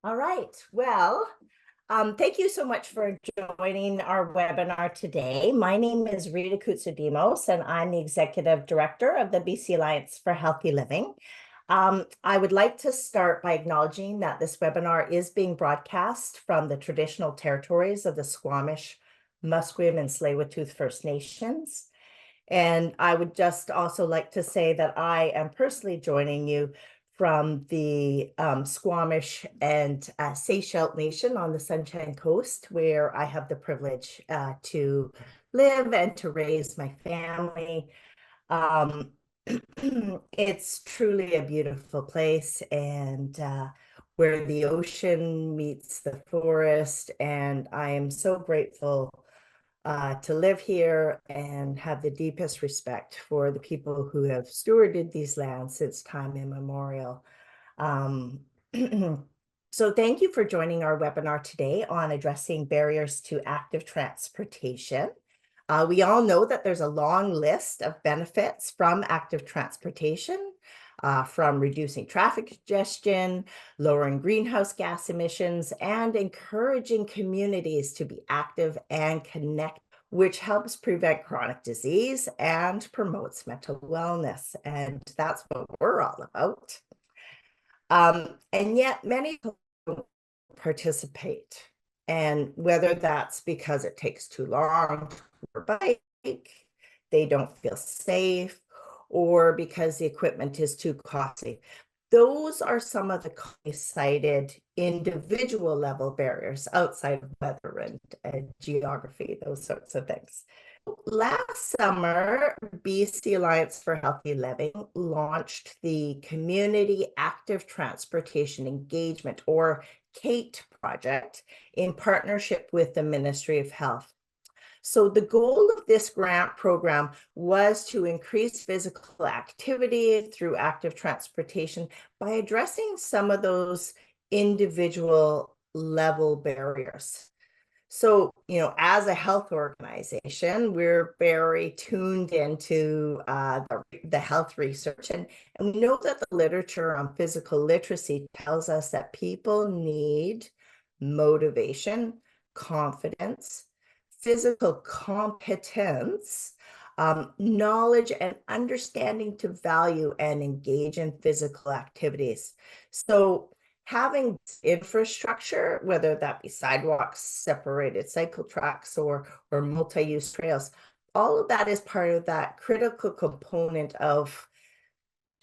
All right. Well, thank you so much for joining our webinar today. My name is Rita Koutsoudiamos, and I'm the Executive Director of the BC Alliance for Healthy Living. I would like to start by acknowledging that this webinar is being broadcast from the traditional territories of the Squamish, Musqueam, and Tsleil-Waututh First Nations. And I would just also like to say that I am personally joining you from the Squamish and Seychelles Nation on the Sunshine Coast, where I have the privilege to live and to raise my family. It's truly a beautiful place, and where the ocean meets the forest, and I am so grateful to live here and have the deepest respect for the people who have stewarded these lands since time immemorial. Um, so thank you for joining our webinar today on addressing barriers to active transportation. We all know that there's a long list of benefits from active transportation, from reducing traffic congestion, lowering greenhouse gas emissions, and encouraging communities to be active and connect, which helps prevent chronic disease and promotes mental wellness. And that's what we're all about. And yet many people don't participate. And whether that's because it takes too long to bike, they don't feel safe, or because the equipment is too costly. Those are some of the cited individual level barriers outside of weather and geography, those sorts of things. Last summer, BC Alliance for Healthy Living launched the Community Active Transportation Engagement, or CATE project, in partnership with the Ministry of Health. So the goal of this grant program was to increase physical activity through active transportation by addressing some of those individual level barriers. So, as a health organization, we're very tuned into the health research, and we know that the literature on physical literacy tells us that people need motivation, confidence, physical competence, knowledge and understanding to value and engage in physical activities. So having infrastructure, whether that be sidewalks, separated cycle tracks, or multi-use trails, all of that is part of that critical component of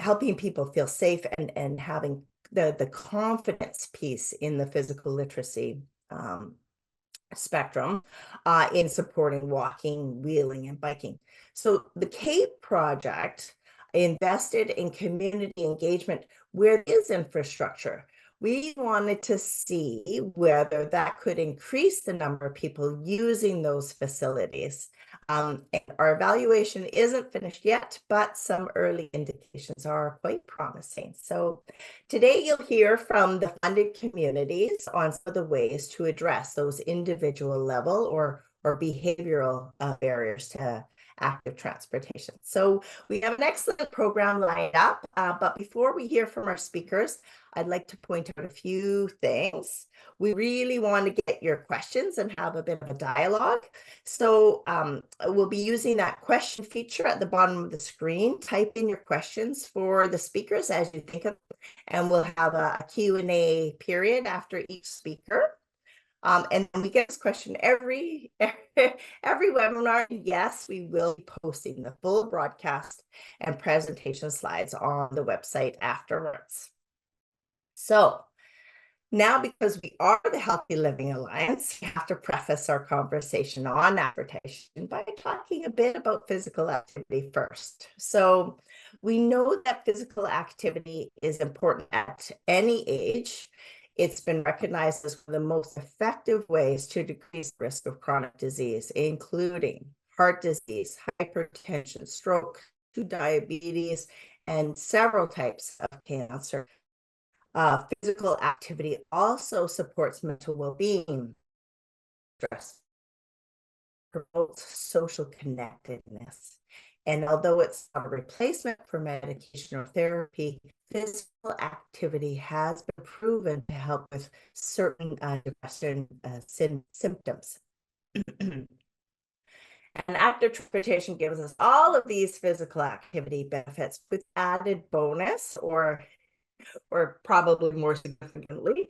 helping people feel safe and having the confidence piece in the physical literacy spectrum in supporting walking, wheeling, and biking. So the CAPE project invested in community engagement where there is infrastructure. We wanted to see whether that could increase the number of people using those facilities. Our evaluation isn't finished yet, but some early indications are quite promising. So today you'll hear from the funded communities on some of the ways to address those individual level or behavioral barriers to active transportation. So we have an excellent program lined up, but before we hear from our speakers, I'd like to point out a few things. We really want to get your questions and have a bit of a dialogue. So we'll be using that question feature at the bottom of the screen. Type in your questions for the speakers as you think of them, and we'll have a Q&A period after each speaker. And we get this question every webinar. Yes, we will be posting the full broadcast and presentation slides on the website afterwards. So now, because we are the Healthy Living Alliance, we have to preface our conversation on advertising by talking a bit about physical activity first. So we know that physical activity is important at any age. It's been recognized as one of the most effective ways to decrease the risk of chronic disease, including heart disease, hypertension, stroke, diabetes, and several types of cancer. Physical activity also supports mental well-being, stress, promotes social connectedness. And although it's not a replacement for medication or therapy, physical activity has been proven to help with certain depression symptoms. And active transportation gives us all of these physical activity benefits with added bonus, or probably more significantly,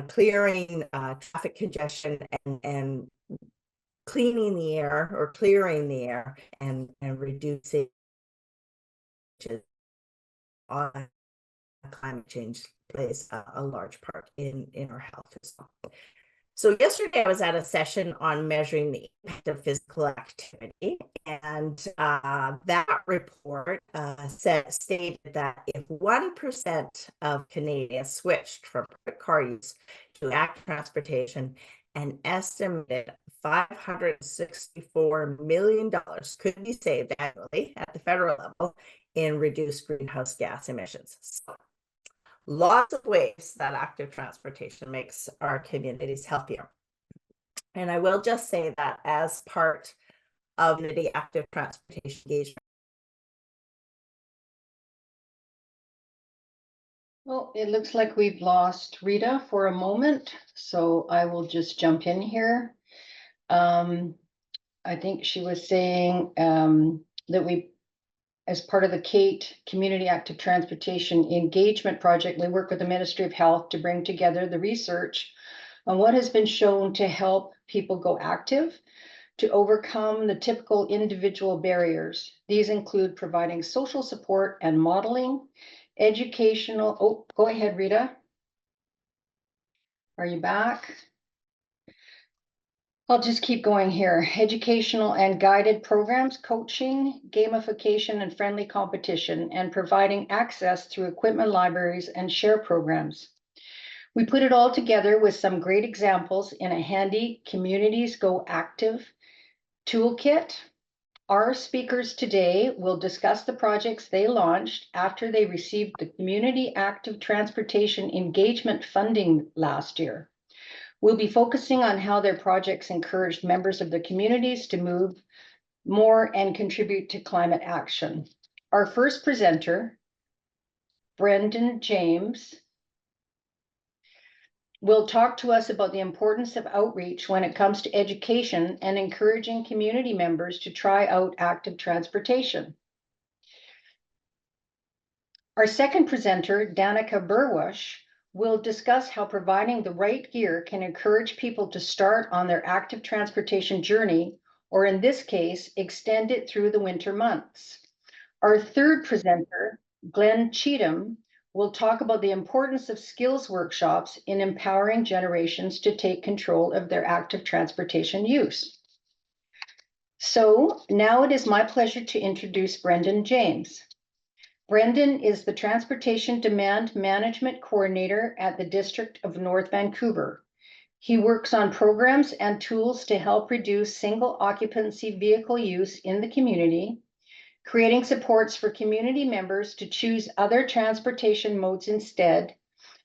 clearing traffic congestion and cleaning the air, or clearing the air, and reducing on climate change plays a large part in our health as well. So yesterday I was at a session on measuring the impact of physical activity, and that report stated that if 1% of Canadians switched from private car use to active transportation, an estimated $564 million could be saved annually at the federal level in reduced greenhouse gas emissions. So, lots of ways that active transportation makes our communities healthier. And I will just say that as part of the active transportation engagement. Well, it looks like we've lost Rita for a moment, so I will just jump in here. I think she was saying that we, as part of the KATE Community Active Transportation Engagement Project, we work with the Ministry of Health to bring together the research on what has been shown to help people go active, to overcome the typical individual barriers. These include providing social support and modeling, educational, oh, go ahead, Rita. Are you back? I'll just keep going here. Educational and guided programs, coaching, gamification, and friendly competition, and providing access through equipment libraries and share programs. We put it all together with some great examples in a handy Communities Go Active toolkit. Our speakers today will discuss the projects they launched after they received the Community Active Transportation Engagement funding last year. We'll be focusing on how their projects encouraged members of the communities to move more and contribute to climate action. Our first presenter, Brendan James, will talk to us about the importance of outreach when it comes to education and encouraging community members to try out active transportation. Our second presenter, Danica Burwash, will discuss how providing the right gear can encourage people to start on their active transportation journey, or in this case, extend it through the winter months. Our third presenter, Glenn Cheatham, will talk about the importance of skills workshops in empowering generations to take control of their active transportation use. So now it is my pleasure to introduce Brendan James. Brendan is the Transportation Demand Management Coordinator at the District of North Vancouver. He works on programs and tools to help reduce single occupancy vehicle use in the community, creating supports for community members to choose other transportation modes instead,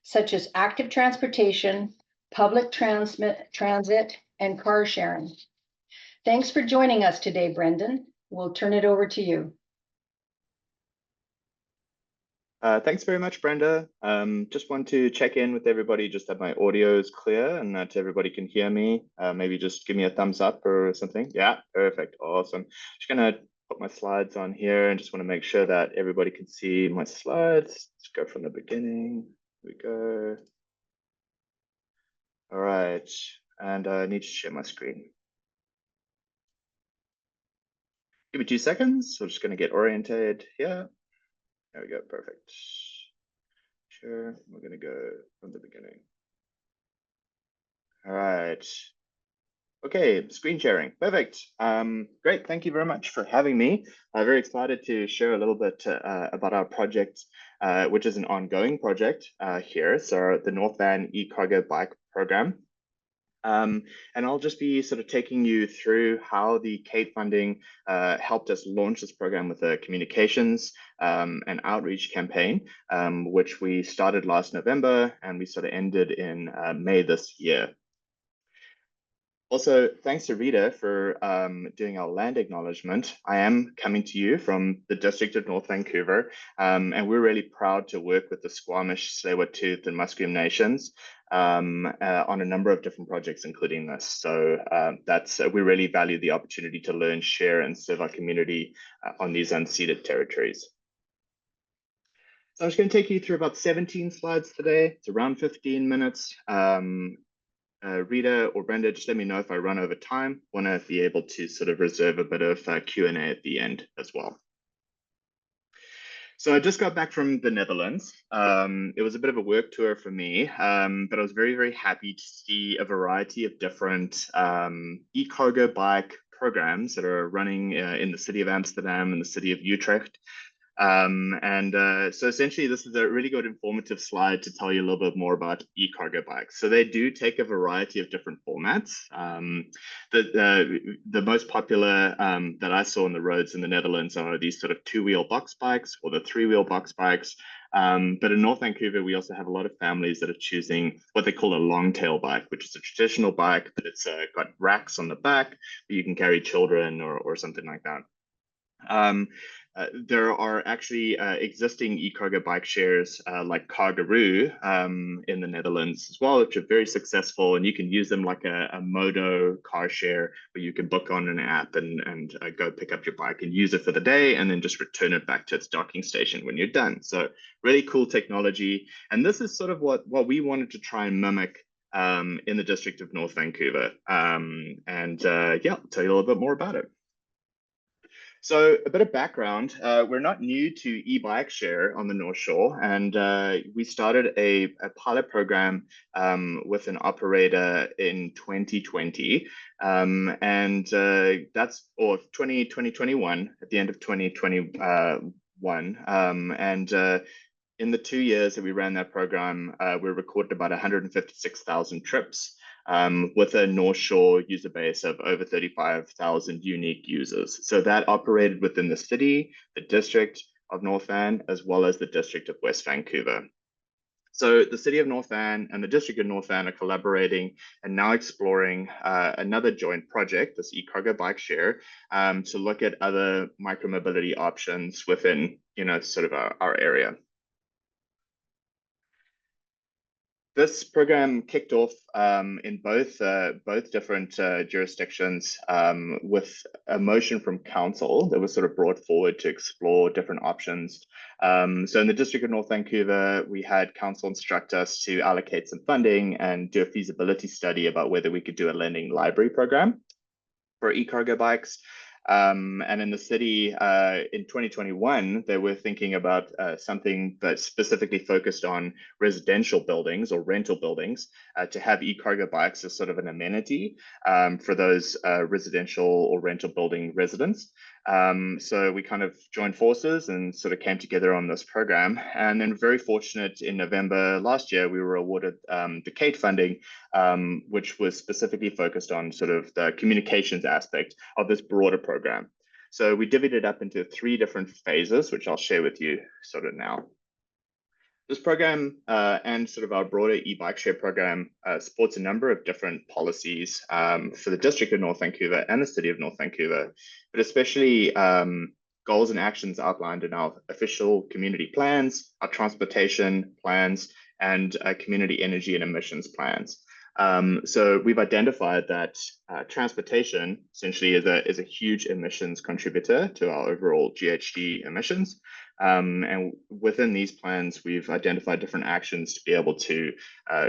such as active transportation, public transit, and car sharing. Thanks for joining us today, Brendan. We'll turn it over to you. Thanks very much, Brenda. Just want to check in with everybody, just that my audio is clear and that everybody can hear me. Maybe just give me a thumbs up or something. Yeah, perfect, awesome. Just gonna put my slides on here and just want to make sure that everybody can see my slides. Let's go from the beginning. Here we go. All right, and I need to share my screen. Give me 2 seconds. We're just gonna get oriented here. There we go, perfect. Sure, we're gonna go from the beginning. All right. Okay, screen sharing, perfect. Great, thank you very much for having me. I'm very excited to share a little bit about our project, which is an ongoing project here. So the North Van e-cargo bike program. And I'll just be sort of taking you through how the KATE funding helped us launch this program with a communications and outreach campaign, which we started last November and we sort of ended in May this year. Also, thanks to Rita for doing our land acknowledgement. I am coming to you from the District of North Vancouver, and we're really proud to work with the Squamish, Tsleil-Waututh, and Musqueam nations on a number of different projects, including this. So we really value the opportunity to learn, share, and serve our community on these unceded territories. So I'm just going to take you through about 17 slides today. It's around 15 minutes. Rita or Brenda, just let me know if I run over time. Want to be able to sort of reserve a bit of Q&A at the end as well. So I just got back from the Netherlands. It was a bit of a work tour for me, but I was very, very happy to see a variety of different e-cargo bike programs that are running in the city of Amsterdam and the city of Utrecht. So essentially, this is a really good informative slide to tell you a little bit more about e-cargo bikes. So they do take a variety of different formats. The most popular that I saw on the roads in the Netherlands are these sort of two-wheel box bikes or the three-wheel box bikes. But in North Vancouver, we also have a lot of families that are choosing what they call a long tail bike, which is a traditional bike, but it's got racks on the back that you can carry children or something like that. There are actually existing e-cargo bike shares like Cargaroo in the Netherlands as well, which are very successful, and you can use them like a Modo car share where you can book on an app and go pick up your bike and use it for the day and then just return it back to its docking station when you're done. So really cool technology. And this is sort of what we wanted to try and mimic in the District of North Vancouver. Yeah, I'll tell you a little bit more about it. So a bit of background, we're not new to e-bike share on the North Shore, and we started a pilot program with an operator in 2020, that's 2021, at the end of 2021. In the 2 years that we ran that program, we recorded about 156,000 trips. With a North Shore user base of over 35,000 unique users. So that operated within the city, the district of North Van, as well as the district of West Vancouver. So the city of North Van and the district of North Van are collaborating and now exploring another joint project, this e-cargo bike share, to look at other micromobility options within, sort of our area. This program kicked off in both different jurisdictions with a motion from council that was sort of brought forward to explore different options. So in the District of North Vancouver, we had council instruct us to allocate some funding and do a feasibility study about whether we could do a lending library program for e-cargo bikes. And in the city in 2021, they were thinking about something that's specifically focused on residential buildings or rental buildings to have e-cargo bikes as sort of an amenity for those residential or rental building residents. So we kind of joined forces and sort of came together on this program. And then very fortunate in November last year, we were awarded the CATE funding, which was specifically focused on sort of the communications aspect of this broader program. So we divvied it up into 3 different phases, which I'll share with you sort of now. This program and sort of our broader e-bike share program supports a number of different policies for the District of North Vancouver and the City of North Vancouver, but especially goals and actions outlined in our official community plans, our transportation plans, and community energy and emissions plans. So we've identified that transportation essentially is a huge emissions contributor to our overall GHG emissions. And within these plans, we've identified different actions to be able to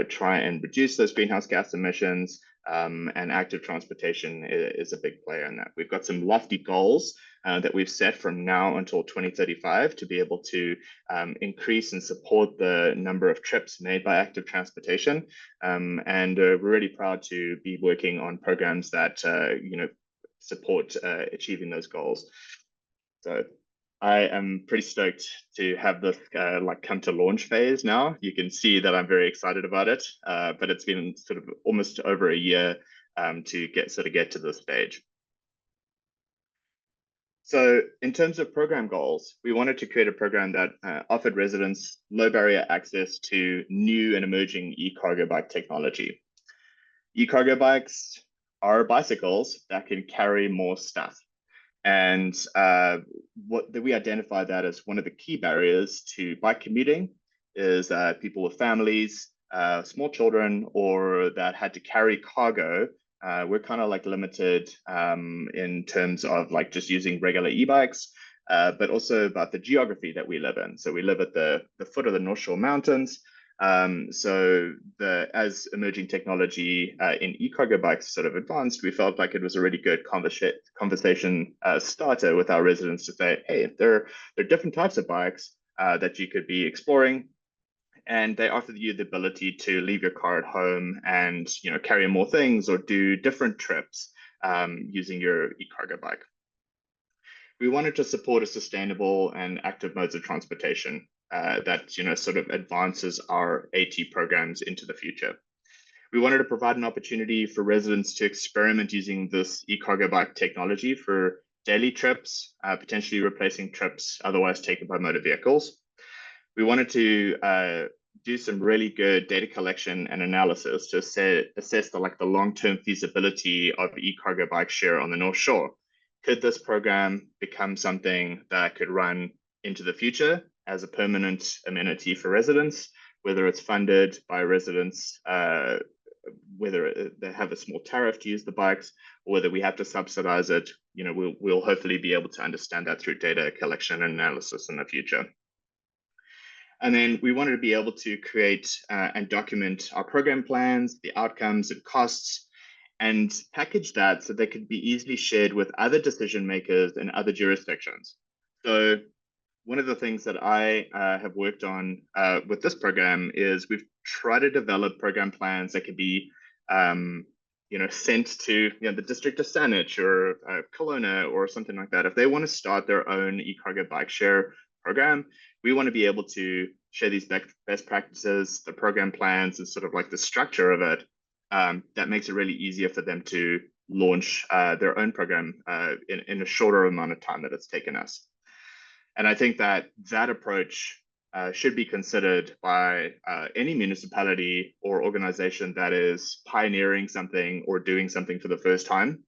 try and reduce those greenhouse gas emissions, and active transportation is a big player in that. We've got some lofty goals that we've set from now until 2035 to be able to increase and support the number of trips made by active transportation. And we're really proud to be working on programs that support achieving those goals. So I am pretty stoked to have this come to launch phase now. You can see that I'm very excited about it, but it's been sort of almost over a year to get to this stage. So in terms of program goals, we wanted to create a program that offered residents low barrier access to new and emerging e-cargo bike technology. E-cargo bikes are bicycles that can carry more stuff. And we identify that as one of the key barriers to bike commuting is people with families, small children, or that had to carry cargo. We're kind of like limited in terms of like just using regular e-bikes, but also about the geography that we live in. So we live at the foot of the North Shore Mountains. As emerging technology in e-cargo bikes sort of advanced, we felt like it was a really good conversation starter with our residents to say, hey, there are different types of bikes that you could be exploring, and they offer you the ability to leave your car at home and carry more things or do different trips using your e-cargo bike. We wanted to support a sustainable and active modes of transportation that sort of advances our AT programs into the future. We wanted to provide an opportunity for residents to experiment using this e-cargo bike technology for daily trips, potentially replacing trips otherwise taken by motor vehicles. We wanted to do some really good data collection and analysis to assess the long-term feasibility of e-cargo bike share on the North Shore. Could this program become something that could run into the future as a permanent amenity for residents, whether it's funded by residents, whether they have a small tariff to use the bikes, or whether we have to subsidize it? We'll hopefully be able to understand that through data collection and analysis in the future. And then we wanted to be able to create and document our program plans, the outcomes and costs, and package that so they could be easily shared with other decision makers in other jurisdictions. So one of the things that I have worked on with this program is we've tried to develop program plans that could be sent to the district of Saanich or Kelowna or something like that. If they want to start their own e-cargo bike share program, we want to be able to share these best practices, the program plans, and sort of like the structure of it. That makes it really easier for them to launch their own program in a shorter amount of time that it's taken us. And I think that approach should be considered by any municipality or organization that is pioneering something or doing something for the first time,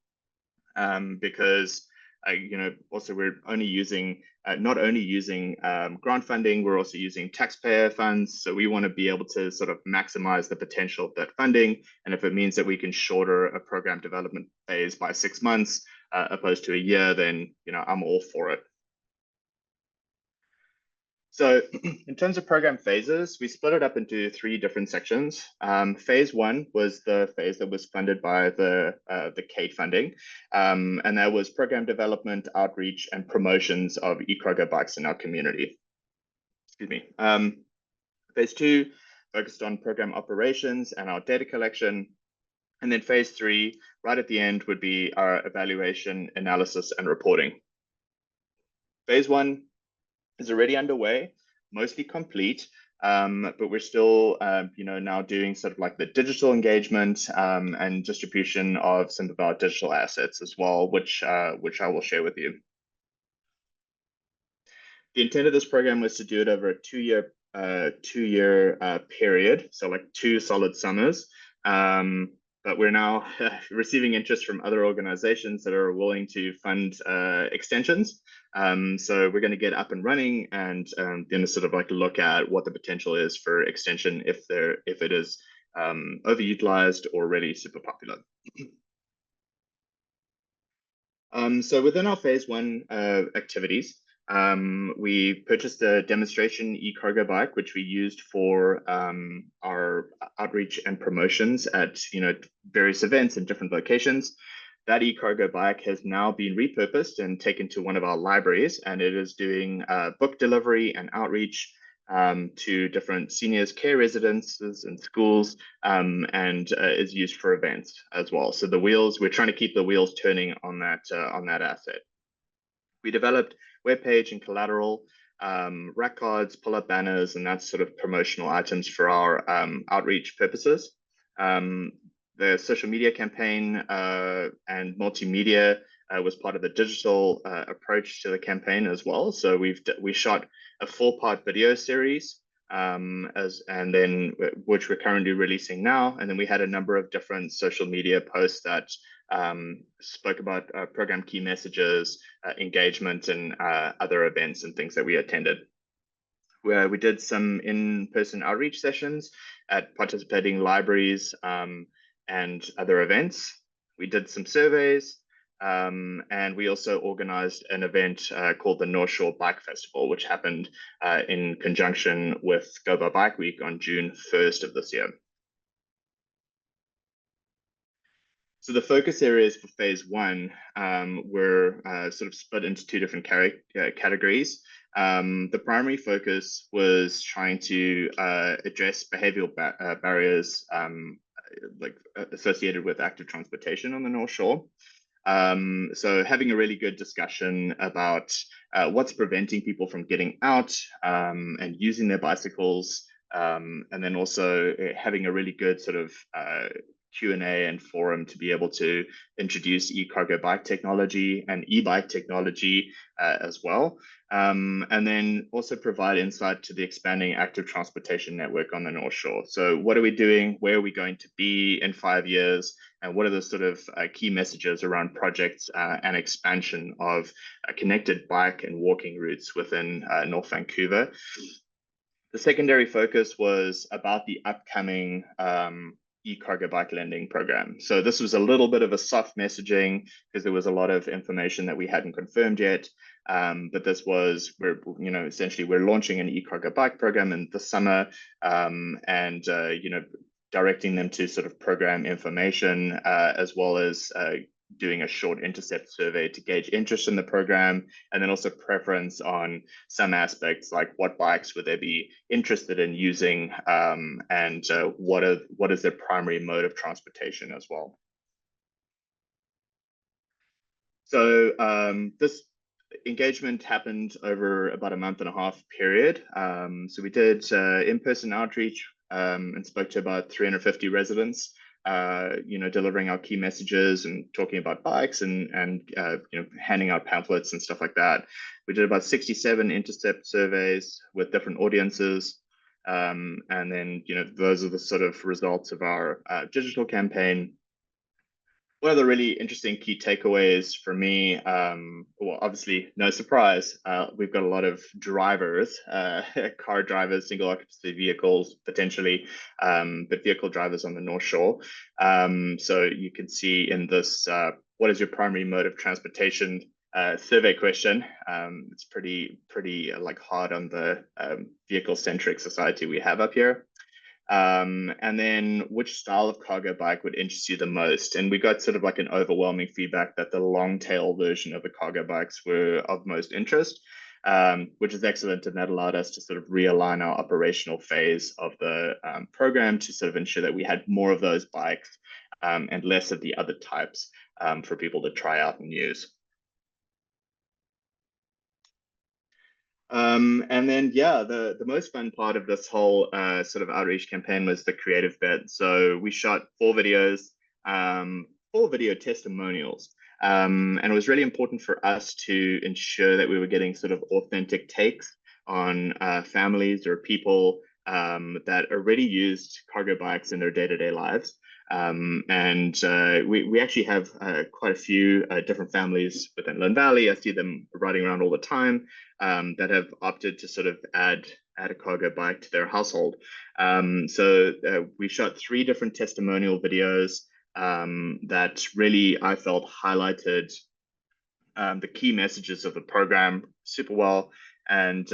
because also we're only using not only using grant funding, we're also using taxpayer funds. So we want to be able to sort of maximize the potential of that funding. And if it means that we can shorter a program development phase by 6 months opposed to a year, then I'm all for it. So in terms of program phases, we split it up into 3 different sections. Phase 1 was the phase that was funded by the CATE funding, and that was program development, outreach, and promotions of e-cargo bikes in our community. Excuse me. Phase 2 focused on program operations and our data collection. And then phase 3, right at the end, would be our evaluation, analysis, and reporting. Phase 1 is already underway, mostly complete, but we're still, now doing sort of like the digital engagement and distribution of some of our digital assets as well, which I will share with you. The intent of this program was to do it over a two-year period, so like 2 solid summers. But we're now receiving interest from other organizations that are willing to fund extensions. So we're going to get up and running and then sort of like look at what the potential is for extension if it is overutilized or really super popular. So within our phase 1 activities, we purchased a demonstration e-cargo bike, which we used for our outreach and promotions at various events in different locations. That e-cargo bike has now been repurposed and taken to one of our libraries, and it is doing book delivery and outreach to different seniors care residences and schools, and is used for events as well. So we're trying to keep the wheels turning on that asset. We developed webpage and collateral, rack cards, pull-up banners, and that's sort of promotional items for our outreach purposes. The social media campaign and multimedia was part of the digital approach to the campaign as well. So we shot a 4-part video series, which we're currently releasing now, and then we had a number of different social media posts that spoke about program key messages, engagement, and other events and things that we attended. Where we did some in-person outreach sessions at participating libraries and other events. We did some surveys, and we also organized an event called the North Shore Bike Festival, which happened in conjunction with Go By Bike Week on June 1st of this year. So the focus areas for phase one were sort of split into two different categories. The primary focus was trying to address behavioral barriers associated with active transportation on the North Shore. So having a really good discussion about what's preventing people from getting out and using their bicycles, and then also having a really good sort of Q&A and forum to be able to introduce e-cargo bike technology and e-bike technology as well. And then also provide insight to the expanding active transportation network on the North Shore. So what are we doing? Where are we going to be in 5 years? And what are the sort of key messages around projects and expansion of connected bike and walking routes within North Vancouver? The secondary focus was about the upcoming e-cargo bike lending program. So this was a little bit of a soft messaging because there was a lot of information that we hadn't confirmed yet. But this was, essentially we're launching an e-cargo bike program in the summer, and directing them to sort of program information, as well as doing a short intercept survey to gauge interest in the program, and then also preference on some aspects like what bikes would they be interested in using, and what is their primary mode of transportation as well. So this engagement happened over about a 1.5 month period. So we did in-person outreach and spoke to about 350 residents, delivering our key messages and talking about bikes and handing out pamphlets and stuff like that. We did about 67 intercept surveys with different audiences. And then, those are the sort of results of our digital campaign. One of the really interesting key takeaways for me, well, obviously, no surprise, we've got a lot of drivers, car drivers, single occupancy vehicles, potentially, but vehicle drivers on the North Shore. So you can see in this, what is your primary mode of transportation survey question? It's pretty like hard on the vehicle-centric society we have up here. And then which style of cargo bike would interest you the most? And we got sort of like an overwhelming feedback that the long tail version of the cargo bikes were of most interest, which is excellent. And that allowed us to sort of realign our operational phase of the program to sort of ensure that we had more of those bikes and less of the other types for people to try out and use. And then, the most fun part of this whole sort of outreach campaign was the creative bit. So we shot 4 videos, 4 video testimonials. And it was really important for us to ensure that we were getting sort of authentic takes on families or people that already used cargo bikes in their day-to-day lives. And we actually have quite a few different families within Lynn Valley. I see them riding around all the time, that have opted to sort of add a cargo bike to their household. So we shot 3 different testimonial videos that really, I felt, highlighted the key messages of the program super well, and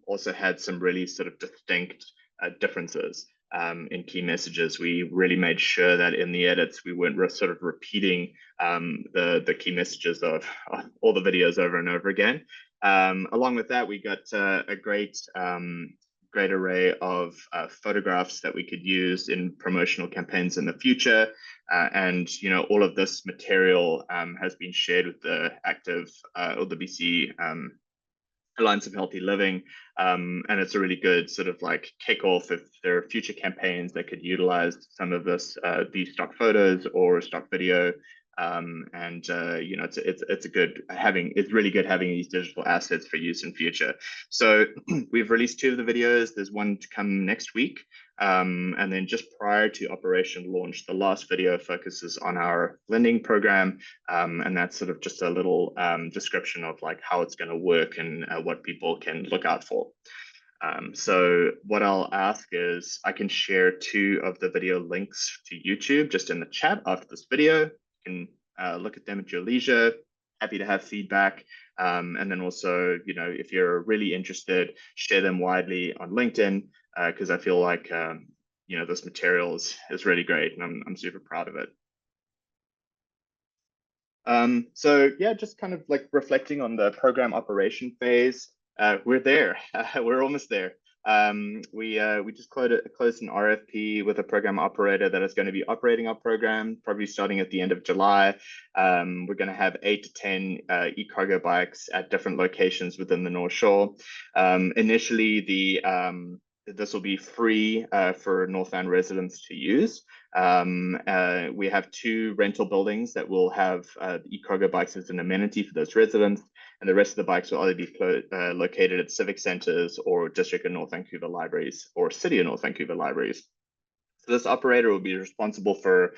also had some really sort of distinct differences in key messages. We really made sure that in the edits, we weren't sort of repeating the key messages of all the videos over and over again. Along with that, we got a great array of photographs that we could use in promotional campaigns in the future. And, all of this material has been shared with the active or the BC Alliance of Healthy Living. And it's a really good sort of like kickoff if there are future campaigns that could utilize some of this, these stock photos or stock video You know, it's really good having these digital assets for use in future. So we've released 2 of the videos. There's one to come next week. And then just prior to operation launch, the last video focuses on our lending program. And that's sort of just a little description of like how it's going to work and what people can look out for. So what I'll ask is I can share 2 of the video links to YouTube just in the chat after this video. You can look at them at your leisure. Happy to have feedback. And then also, you know, if you're really interested, share them widely on LinkedIn, because I feel like, you know, this material is really great and I'm super proud of it. So yeah, just kind of like reflecting on the program operation phase. We're there. We're almost there. We just closed an RFP with a program operator that is going to be operating our program, probably starting at the end of July. We're going to have 8 to 10 e-cargo bikes at different locations within the North Shore. Initially, this will be free for Northland residents to use. We have 2 rental buildings that will have e-cargo bikes as an amenity for those residents, and the rest of the bikes will either be located at civic centers or District of North Vancouver libraries or City of North Vancouver libraries. So this operator will be responsible for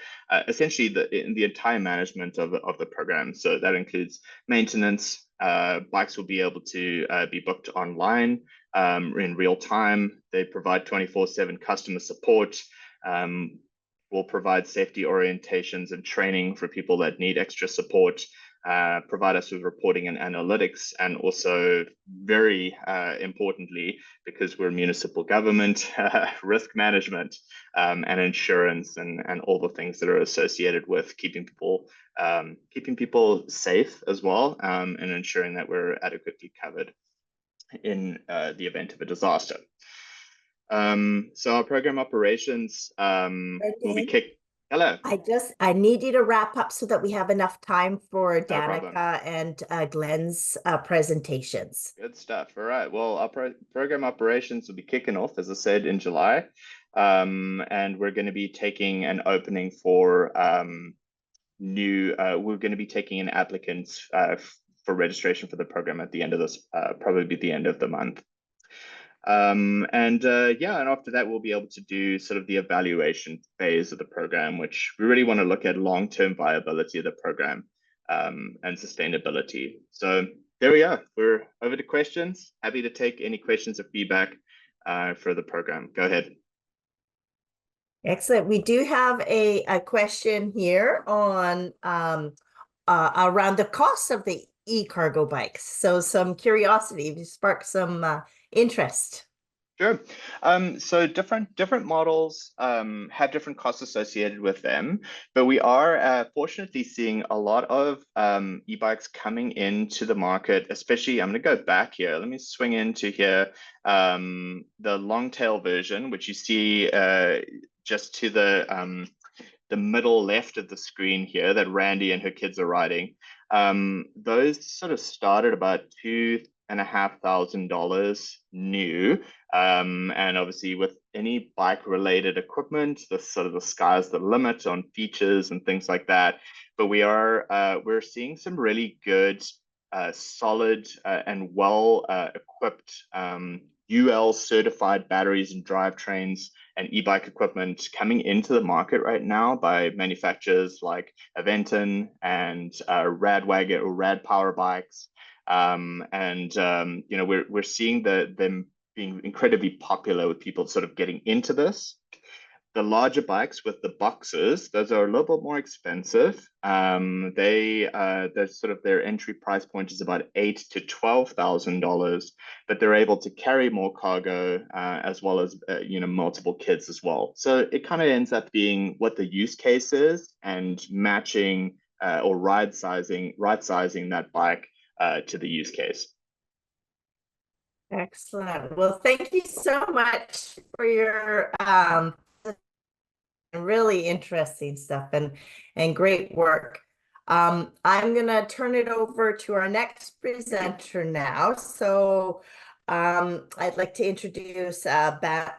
essentially the entire management of the program. So that includes maintenance. Bikes will be able to be booked online in real time. They provide 24/7 customer support. Will provide safety orientations and training for people that need extra support. Provide us with reporting and analytics, and also very importantly, because we're municipal government, risk management and insurance and all the things that are associated with keeping people safe as well, and ensuring that we're adequately covered in the event of a disaster. So our program operations will be kicked. Hello. I need you to wrap up so that we have enough time for No problem. Danica and Glenn's presentations. Good stuff. All right. Well, our program operations will be kicking off, as I said, in July. And we're going to be taking an opening for we're going to be taking in applicants for registration for the program at the end of this, probably the end of the month. And after that, we'll be able to do sort of the evaluation phase of the program, which we really want to look at long-term viability of the program and sustainability. So there we are. We're over to questions. Happy to take any questions or feedback for the program. Go ahead. Excellent. We do have a question here on around the cost of the e-cargo bikes. So some curiosity, sparked some interest. Sure. So different models have different costs associated with them, but we are fortunately seeing a lot of e-bikes coming into the market, especially, I'm going to go back here. Let me swing into here, the long tail version, which you see just to the middle left of the screen here that Randy and her kids are riding. Those sort of started about $2,500 new. And obviously with any bike related equipment, the sky's the limit on features and things like that. But we're seeing some really good, solid and well equipped UL certified batteries and drivetrains and e-bike equipment coming into the market right now by manufacturers like Aventon and Radwagon or Rad Power Bikes. You know, we're seeing them being incredibly popular with people sort of getting into this. The larger bikes with the boxes, those are a little bit more expensive. They're sort of their entry price point is about $8,000 to $12,000, but they're able to carry more cargo as well as you know, multiple kids as well. So it kind of ends up being what the use case is and matching or right sizing that bike to the use case. Excellent. Well, thank you so much for your really interesting stuff and great work. I'm gonna turn it over to our next presenter now. So I'd like to introduce Danica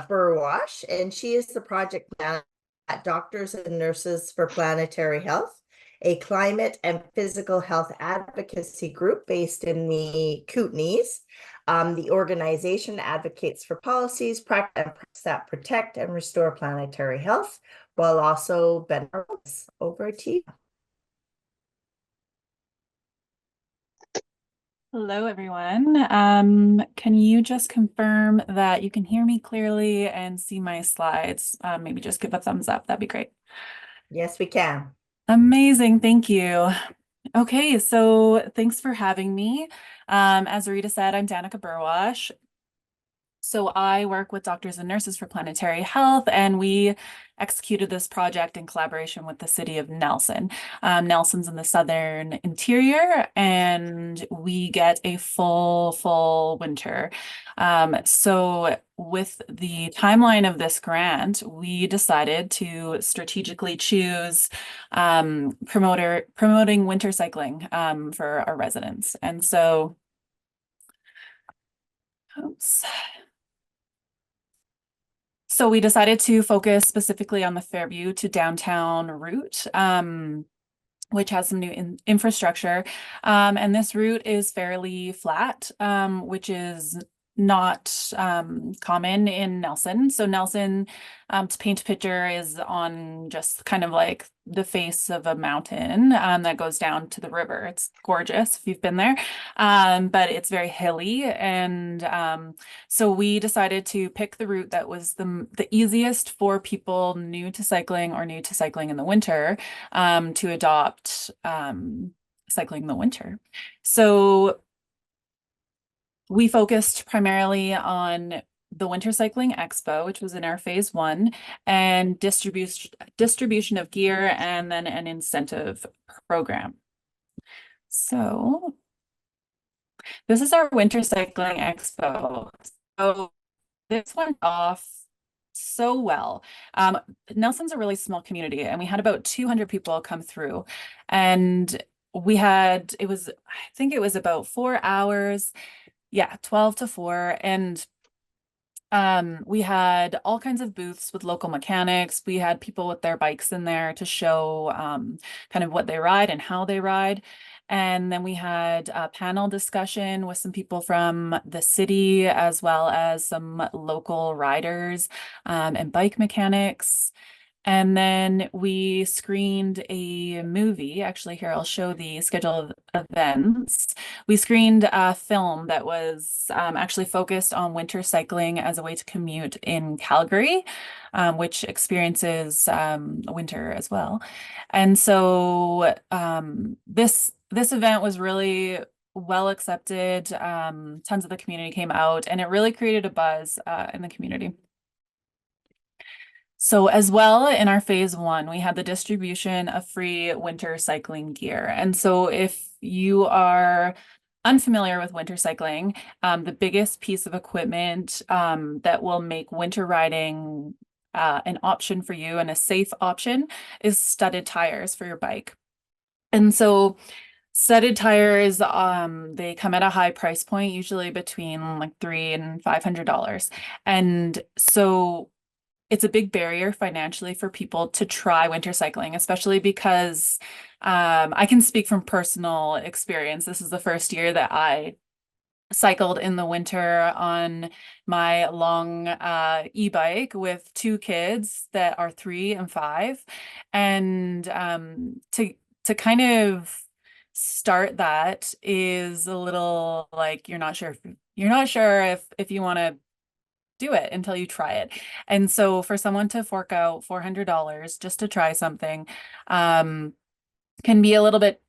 Burwash, and she is the project manager at Doctors and Nurses for Planetary Health, a climate and physical health advocacy group based in the Kootenays. The organization advocates for policies that protect and restore planetary health while also benefiting. Over to you. Hello, everyone. Can you just confirm that you can hear me clearly and see my slides? Maybe just give a thumbs up. That'd be great. Yes, we can. Amazing. Thank you. Okay, so thanks for having me. As Rita said, I'm Danica Burwash. So I work with Doctors and Nurses for Planetary Health, and we executed this project in collaboration with the city of Nelson. Nelson's in the southern interior, and we get a full winter. So with the timeline of this grant, we decided to strategically choose promoting winter cycling for our residents. And so, oops. So we decided to focus specifically on the Fairview to downtown route, which has some new infrastructure. And this route is fairly flat, which is not common in Nelson. So Nelson, to paint a picture, is on just kind of like the face of a mountain that goes down to the river. It's gorgeous if you've been there, but it's very hilly. And so we decided to pick the route that was the easiest for people new to cycling or new to cycling in the winter to adopt cycling in the winter. So we focused primarily on the Winter Cycling Expo, which was in our phase 1, and distribution of gear, and then an incentive program. So this is our Winter Cycling Expo. So this went off so well. Nelson's a really small community, and we had about 200 people come through, and I think it was about 4 hours. Yeah, 12 to 4. And we had all kinds of booths with local mechanics. We had people with their bikes in there to show kind of what they ride and how they ride. And then we had a panel discussion with some people from the city, as well as some local riders and bike mechanics. And then we screened a movie. Actually, here I'll show the schedule of events. We screened a film that was actually focused on winter cycling as a way to commute in Calgary, which experiences winter as well. And so this event was really well accepted. Tons of the community came out, and it really created a buzz in the community. So as well, in our phase 1, we had the distribution of free winter cycling gear. And so if you are unfamiliar with winter cycling, the biggest piece of equipment that will make winter riding an option for you and a safe option is studded tires for your bike. And so studded tires, they come at a high price point, usually between like $300 and $500. And so it's a big barrier financially for people to try winter cycling, especially because I can speak from personal experience. This is the first year that I cycled in the winter on my long e-bike with 2 kids that are 3 and 5. And to kind of start that is a little like you're not sure if you want to do it until you try it. And so for someone to fork out $400 just to try something can be a little bit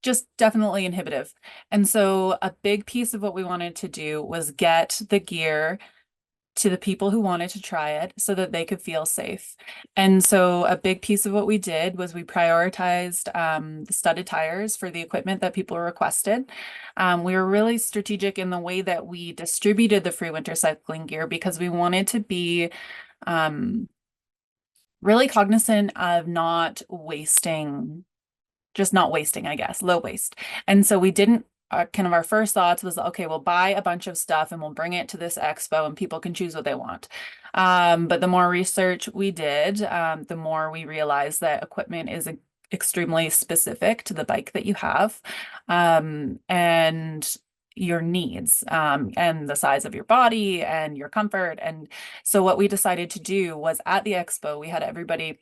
just definitely inhibitive. And so a big piece of what we wanted to do was get the gear to the people who wanted to try it so that they could feel safe. And so a big piece of what we did was we prioritized the studded tires for the equipment that people requested. We were really strategic in the way that we distributed the free winter cycling gear because we wanted to be really cognizant of not wasting, I guess, low waste. And so we didn't kind of our first thoughts was, okay, we'll buy a bunch of stuff and we'll bring it to this expo and people can choose what they want. But the more research we did, the more we realized that equipment is extremely specific to the bike that you have, and your needs, and the size of your body and your comfort. And so what we decided to do was, at the expo, we had everybody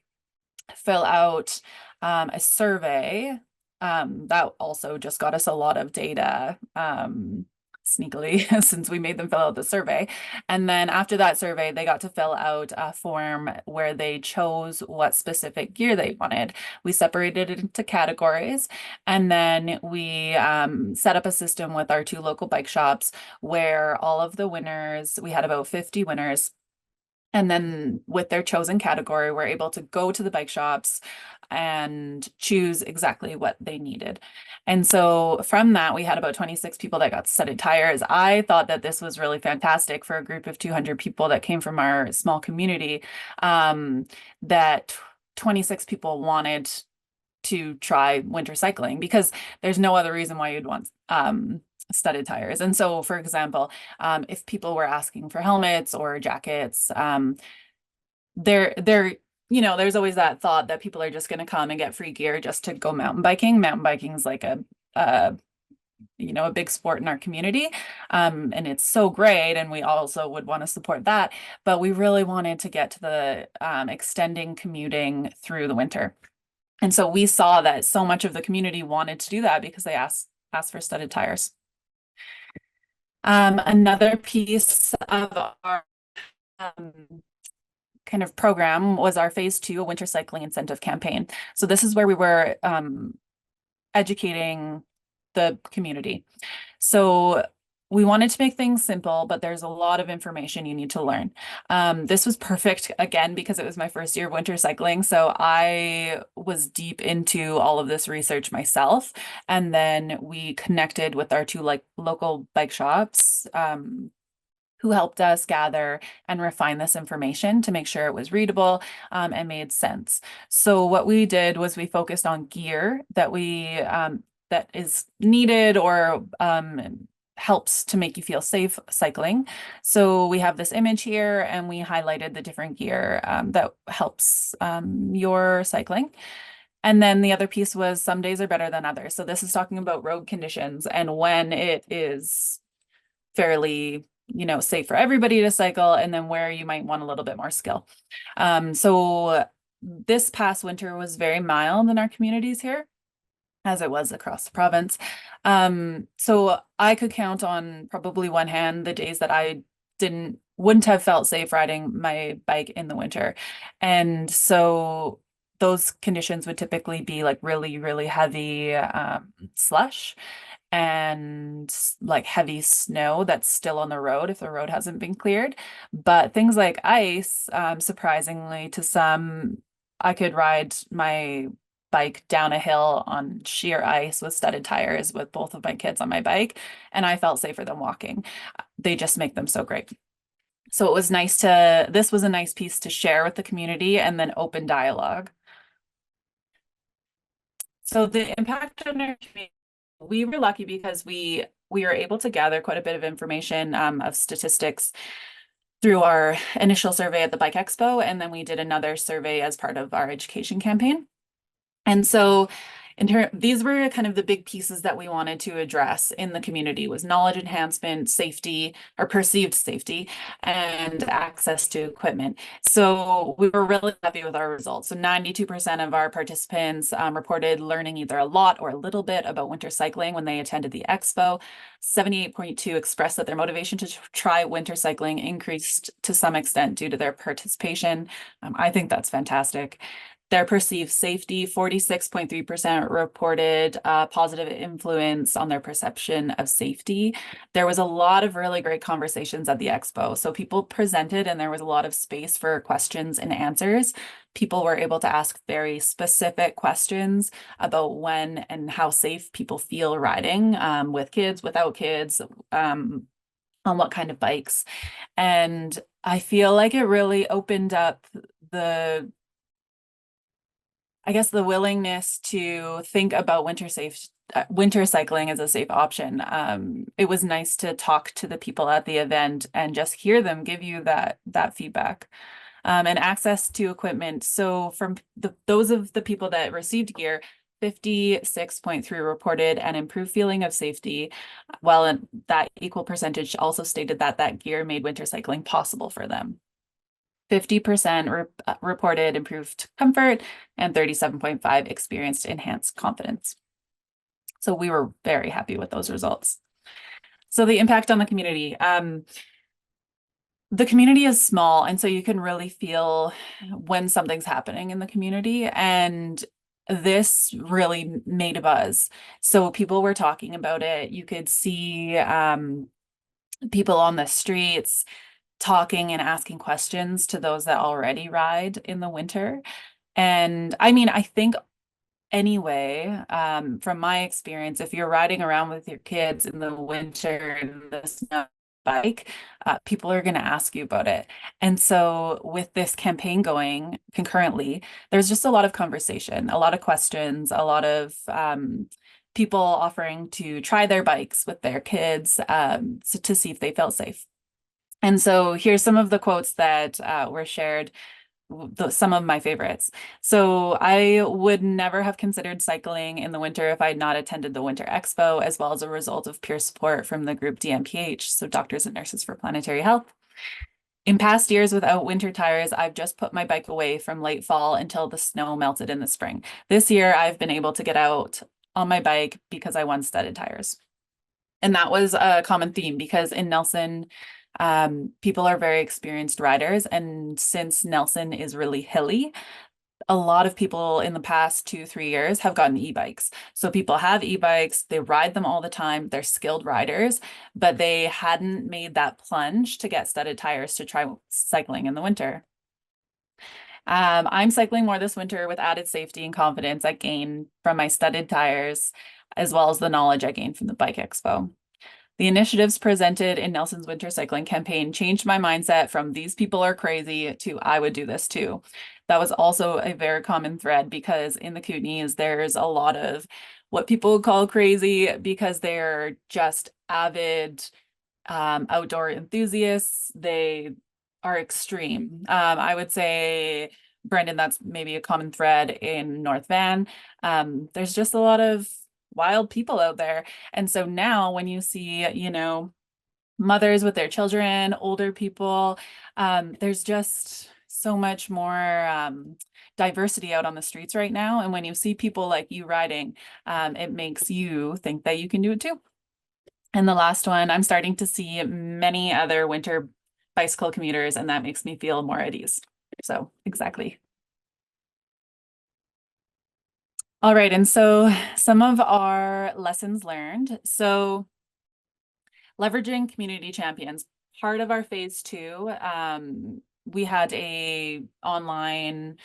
fill out a survey. That also just got us a lot of data, sneakily, since we made them fill out the survey. And then after that survey, they got to fill out a form where they chose what specific gear they wanted. We separated it into categories, and then we set up a system with our 2 local bike shops where all of the winners, we had about 50 winners, and then with their chosen category, we're able to go to the bike shops and choose exactly what they needed. And so from that, we had about 26 people that got studded tires. I thought that this was really fantastic for a group of 200 people that came from our small community, that 26 people wanted to try winter cycling, because there's no other reason why you'd want studded tires. And so, for example, if people were asking for helmets or jackets, there's always that thought that people are just going to come and get free gear just to go mountain biking. Mountain biking is like a big sport in our community, and it's so great, and we also would want to support that. But we really wanted to get to the extending commuting through the winter. And so we saw that so much of the community wanted to do that because they asked for studded tires. Another piece of our kind of program was our phase 2, a winter cycling incentive campaign. So this is where we were educating the community. So we wanted to make things simple, but there's a lot of information you need to learn. This was perfect, again, because it was my first year of winter cycling. So I was deep into all of this research myself. And then we connected with our 2 local bike shops, who helped us gather and refine this information to make sure it was readable, and made sense. So what we did was we focused on gear that that is needed or helps to make you feel safe cycling. So we have this image here, and we highlighted the different gear that helps your cycling. And then the other piece was, some days are better than others. So this is talking about road conditions and when it is fairly, safe for everybody to cycle, and then where you might want a little bit more skill. So this past winter was very mild in our communities here, as it was across the province. So I could count on probably one hand the days that I wouldn't have felt safe riding my bike in the winter. And so those conditions would typically be like really, really heavy slush and like heavy snow that's still on the road if the road hasn't been cleared. But things like ice, surprisingly to some, I could ride my bike down a hill on sheer ice with studded tires with both of my kids on my bike, and I felt safer than walking. They just make them so great. So it was nice this was a nice piece to share with the community and then open dialogue. So the impact on our community, we were lucky because we were able to gather quite a bit of information, of statistics through our initial survey at the Bike Expo, and then we did another survey as part of our education campaign. And so these were kind of the big pieces that we wanted to address in the community, was knowledge enhancement, safety, or perceived safety, and access to equipment. So we were really happy with our results. So 92% of our participants reported learning either a lot or a little bit about winter cycling when they attended the expo. 78.2% expressed that their motivation to try winter cycling increased to some extent due to their participation. I think that's fantastic. Their perceived safety, 46.3% reported positive influence on their perception of safety. There was a lot of really great conversations at the expo. So people presented and there was a lot of space for questions and answers. People were able to ask very specific questions about when and how safe people feel riding, with kids, without kids, on what kind of bikes. And I feel like it really opened up the willingness to think about winter winter cycling is a safe option. It was nice to talk to the people at the event and just hear them give you that feedback. And access to equipment. So from those of the people that received gear, 56.3 reported an improved feeling of safety, while that equal percentage also stated that that gear made winter cycling possible for them. 50% reported improved comfort, and 37.5 experienced enhanced confidence. So we were very happy with those results. So the impact on the community. The community is small, and so you can really feel when something's happening in the community, and this really made a buzz. So people were talking about it. You could see people on the streets talking and asking questions to those that already ride in the winter. And I mean, I think anyway, from my experience, if you're riding around with your kids in the winter in the snow bike, people are going to ask you about it. And so with this campaign going concurrently, there's just a lot of conversation, a lot of questions, a lot of people offering to try their bikes with their kids to see if they felt safe. And so here's some of the quotes that were shared, some of my favorites. So I would never have considered cycling in the winter if I had not attended the Winter Expo, as well as a result of peer support from the group DNPH, so Doctors and Nurses for Planetary Health. In past years without winter tires, I've just put my bike away from late fall until the snow melted in the spring. This year, I've been able to get out on my bike because I won studded tires. And that was a common theme because in Nelson, people are very experienced riders. And since Nelson is really hilly, a lot of people in the past 2-3 years have gotten e-bikes. So people have e-bikes, they ride them all the time, they're skilled riders, but they hadn't made that plunge to get studded tires to try cycling in the winter. I'm cycling more this winter with added safety and confidence I gained from my studded tires, as well as the knowledge I gained from the Bike Expo. The initiatives presented in Nelson's winter cycling campaign changed my mindset from these people are crazy to I would do this too. That was also a very common thread because in the Kootenays, there's a lot of what people would call crazy because they're just avid outdoor enthusiasts. They are extreme. I would say, Brendan, that's maybe a common thread in North Van. There's just a lot of wild people out there. And so now when you see, you know, mothers with their children, older people, there's just so much more diversity out on the streets right now. And when you see people like you riding, it makes you think that you can do it too. And the last one, I'm starting to see many other winter bicycle commuters, and that makes me feel more at ease. So exactly. All right, and so some of our lessons learned. So leveraging community champions. Part of our phase 2, we had a online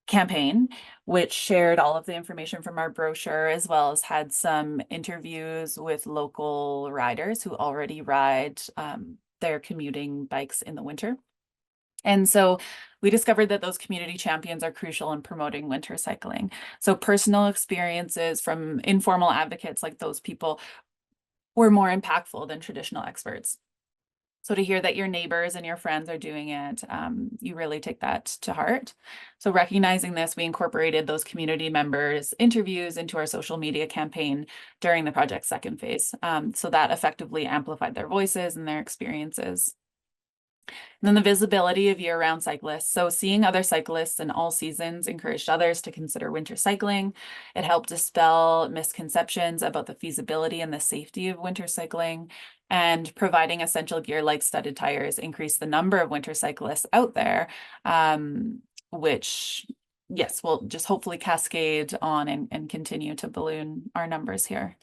campaign which shared all of the information from our brochure, as well as had some interviews with local riders who already ride their commuting bikes in the winter. And so we discovered that those community champions are crucial in promoting winter cycling. So personal experiences from informal advocates like those people were more impactful than traditional experts. So to hear that your neighbors and your friends are doing it, you really take that to heart. So recognizing this, we incorporated those community members' interviews into our social media campaign during the project's second phase. So that effectively amplified their voices and their experiences. And then the visibility of year-round cyclists. So seeing other cyclists in all seasons encouraged others to consider winter cycling. It helped dispel misconceptions about the feasibility and the safety of winter cycling. And providing essential gear like studded tires increased the number of winter cyclists out there, which, yes, will just hopefully cascade on and continue to balloon our numbers here.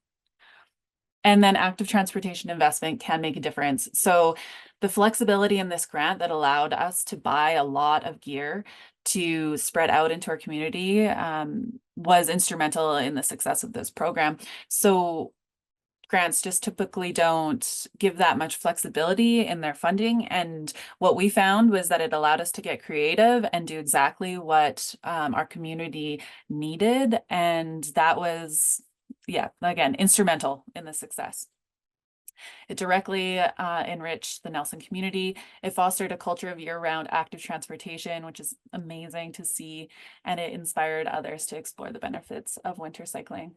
And then active transportation investment can make a difference. So the flexibility in this grant that allowed us to buy a lot of gear to spread out into our community was instrumental in the success of this program. So grants just typically don't give that much flexibility in their funding. And what we found was that it allowed us to get creative and do exactly what our community needed. And that was yeah, again, instrumental in the success. It directly enriched the Nelson community. It fostered a culture of year-round active transportation, which is amazing to see, and it inspired others to explore the benefits of winter cycling.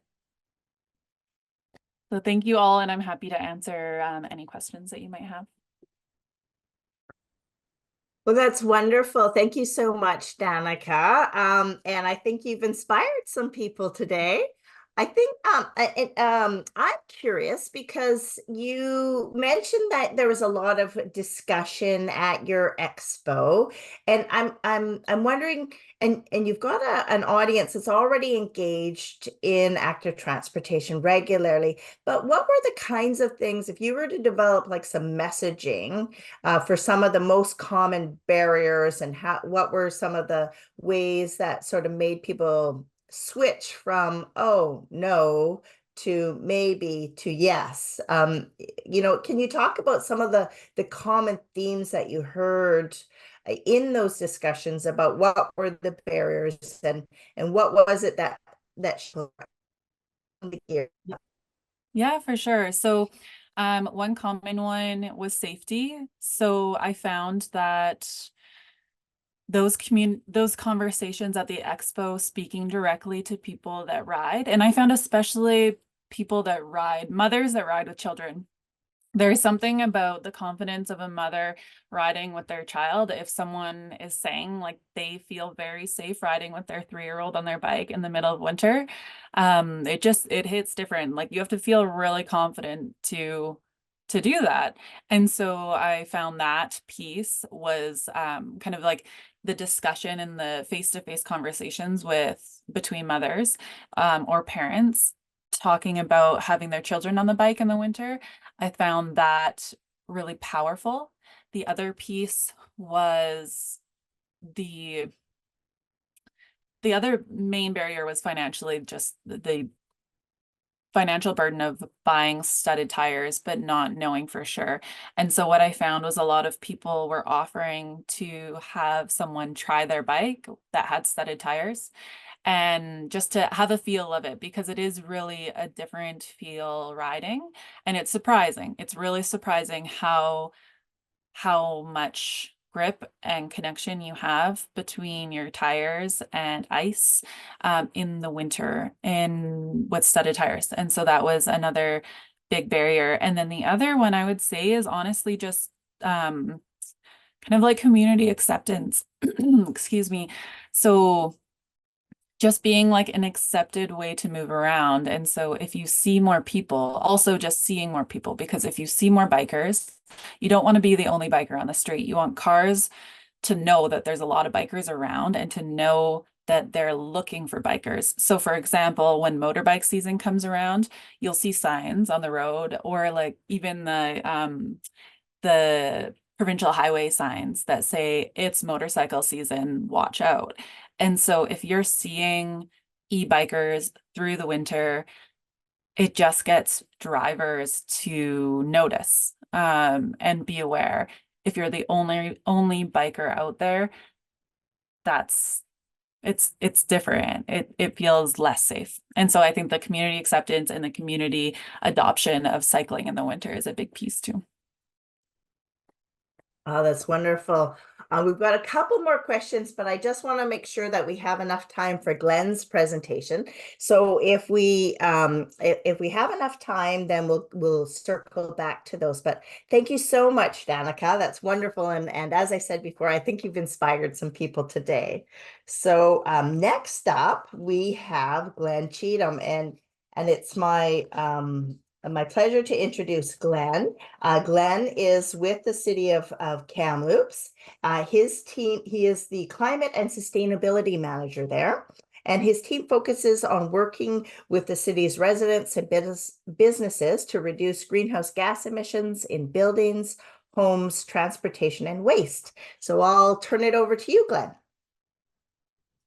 So thank you all, and I'm happy to answer any questions that you might have. Well, that's wonderful. Thank you so much, Danica. And I think you've inspired some people today. I think I'm curious because you mentioned that there was a lot of discussion at your expo, and I'm wondering, and you've got an audience that's already engaged in active transportation regularly, but what were the kinds of things, if you were to develop like some messaging for some of the most common barriers, and what were some of the ways that sort of made people switch from, oh no, to maybe to yes? Can you talk about some of the common themes that you heard in those discussions about what were the barriers, and what was it that here? Yeah, for sure. So one common one was safety. So I found that those conversations at the expo, speaking directly to people that ride, and I found especially people that ride, mothers that ride with children. There's something about the confidence of a mother riding with their child. If someone is saying like they feel very safe riding with their 3-year-old on their bike in the middle of winter, it hits different. Like you have to feel really confident to do that. And so I found that piece was kind of like the discussion and the face-to-face conversations between mothers or parents talking about having their children on the bike in the winter. I found that really powerful. The other piece was the other main barrier was financially, just the financial burden of buying studded tires, but not knowing for sure. And so what I found was a lot of people were offering to have someone try their bike that had studded tires, and just to have a feel of it, because it is really a different feel riding. And it's surprising. It's really surprising how much grip and connection you have between your tires and ice in the winter and with studded tires. And so that was another big barrier. And then the other one I would say is honestly just kind of like community acceptance. Excuse me. So just being like an accepted way to move around. And so if you see more people, also just seeing more people, because if you see more bikers, you don't want to be the only biker on the street. You want cars to know that there's a lot of bikers around and to know that they're looking for bikers. So for example, when motorbike season comes around, you'll see signs on the road, or like even the provincial highway signs that say it's motorcycle season, watch out. And so if you're seeing e-bikers through the winter, it just gets drivers to notice and be aware. If you're the only biker out there, it's different. It feels less safe. And so I think the community acceptance and the community adoption of cycling in the winter is a big piece too. Oh, that's wonderful. We've got a couple more questions, but I just want to make sure that we have enough time for Glenn's presentation. So if we have enough time, then we'll circle back to those. But thank you so much, Danica. That's wonderful. And as I said before, I think you've inspired some people today. So next up, we have Glenn Cheatham, and it's my pleasure to introduce Glenn. Glenn is with the city of Kamloops. His team, he is the climate and sustainability manager there, and his team focuses on working with the city's residents and businesses to reduce greenhouse gas emissions in buildings, homes, transportation, and waste. So I'll turn it over to you, Glenn.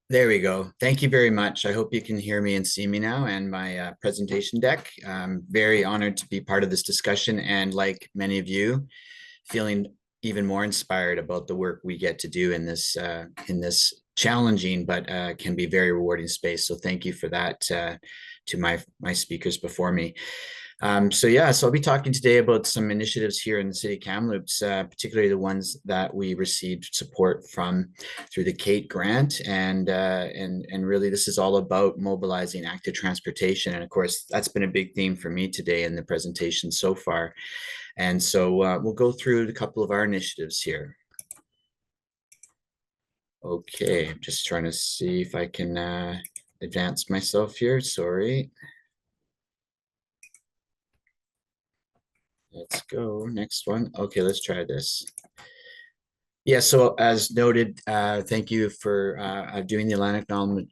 There we go. Thank you very much. I hope you can hear me and see me now and my presentation deck. I'm very honored to be part of this discussion, and like many of you, feeling even more inspired about the work we get to do in this challenging, but can be very rewarding space. So thank you for that to my speakers before me. So I'll be talking today about some initiatives here in the city of Kamloops, particularly the ones that we received support from through the Kate grant, and really this is all about mobilizing active transportation. And of course, that's been a big theme for me today in the presentation so far. And so we'll go through a couple of our initiatives here. Okay, I'm just trying to see if I can advance myself here. Sorry. Let's go, next one. Okay, let's try this. Yeah, so as noted, thank you for doing the Atlantic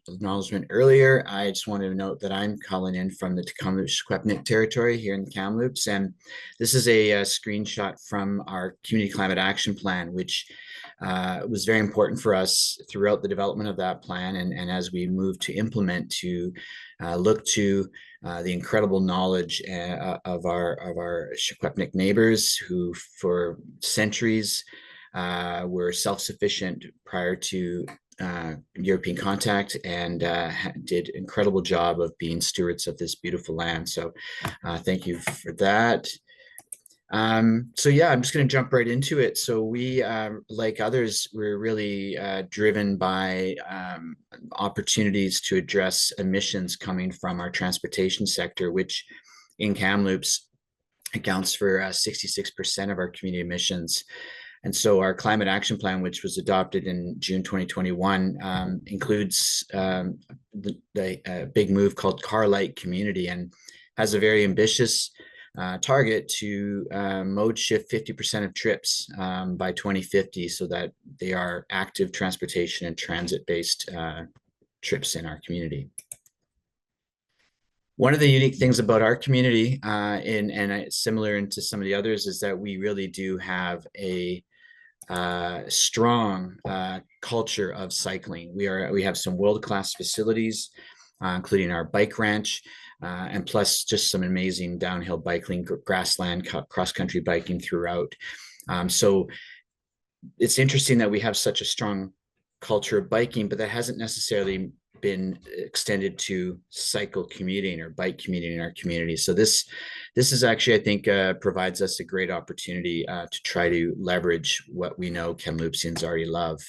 acknowledgement earlier. I just wanted to note that I'm calling in from the Tecumseh territory here in the Kamloops, and this is a screenshot from our Community Climate Action Plan, which was very important for us throughout the development of that plan, and as we move to implement, to look to the incredible knowledge of our Secwepemc neighbors who for centuries were self-sufficient prior to European contact, and did incredible job of being stewards of this beautiful land. So thank you for that. I'm just going to jump right into it. So we, like others, we're really driven by opportunities to address emissions coming from our transportation sector, which in Kamloops accounts for 66% of our community emissions. And so our climate action plan, which was adopted in June 2021, includes the big move called Car Light Community, and has a very ambitious target to mode shift 50% of trips by 2050, so that they are active transportation and transit-based trips in our community. One of the unique things about our community, and similar to some of the others, is that we really do have a strong culture of cycling. We have some world-class facilities, including our bike ranch, and plus just some amazing downhill biking, grassland, cross-country biking throughout. So it's interesting that we have such a strong culture of biking, but that hasn't necessarily been extended to cycle commuting or bike commuting in our community. So this is actually, I think, provides us a great opportunity to try to leverage what we know Kamloopsians already love.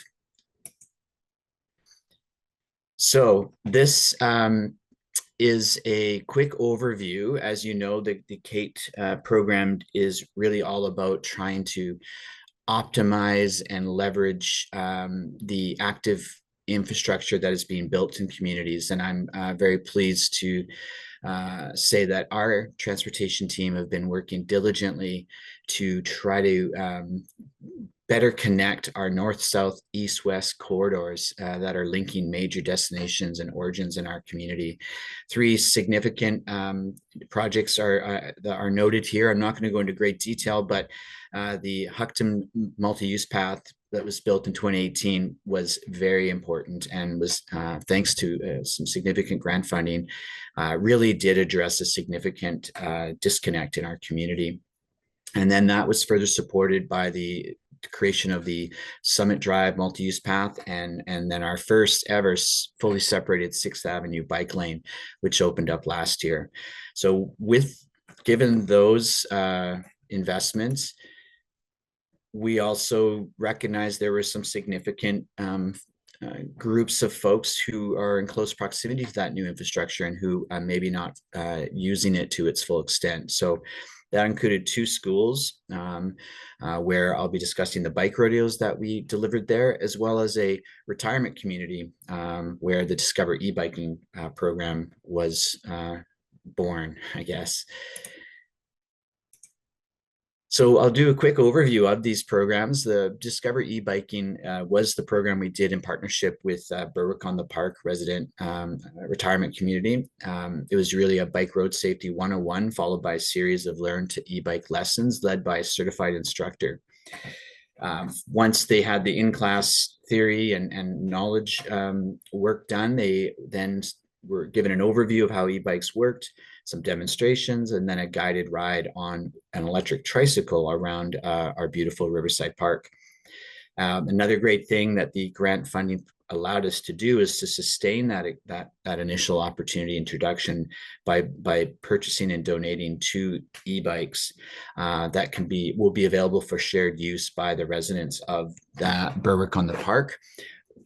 So this is a quick overview. As you know, the Kate program is really all about trying to optimize and leverage the active infrastructure that is being built in communities. And I'm very pleased to say that our transportation team have been working diligently to try to better connect our north, south, east, west corridors that are linking major destinations and origins in our community. Three significant projects are noted here. I'm not going to go into great detail, but the Huckton multi-use path that was built in 2018 was very important, and was thanks to some significant grant funding, really did address a significant disconnect in our community. And then that was further supported by the creation of the Summit Drive multi-use path, and then our first ever fully separated 6th Avenue bike lane, which opened up last year. So given those investments, we also recognize there were some significant groups of folks who are in close proximity to that new infrastructure and who maybe not using it to its full extent. So that included 2 schools where I'll be discussing the bike rodeos that we delivered there, as well as a retirement community where the Discover e-biking program was born, I guess. So I'll do a quick overview of these programs. The Discover e-biking was the program we did in partnership with Berwick-on-the-Park resident retirement community. It was really a bike road safety 101, followed by a series of learn to e-bike lessons led by a certified instructor. Once they had the in-class theory and knowledge work done, they then were given an overview of how e-bikes worked, some demonstrations, and then a guided ride on an electric tricycle around our beautiful Riverside Park. Another great thing that the grant funding allowed us to do is to sustain that initial opportunity introduction by purchasing and donating 2 e-bikes that will be available for shared use by the residents of that Berwick-on-the-Park,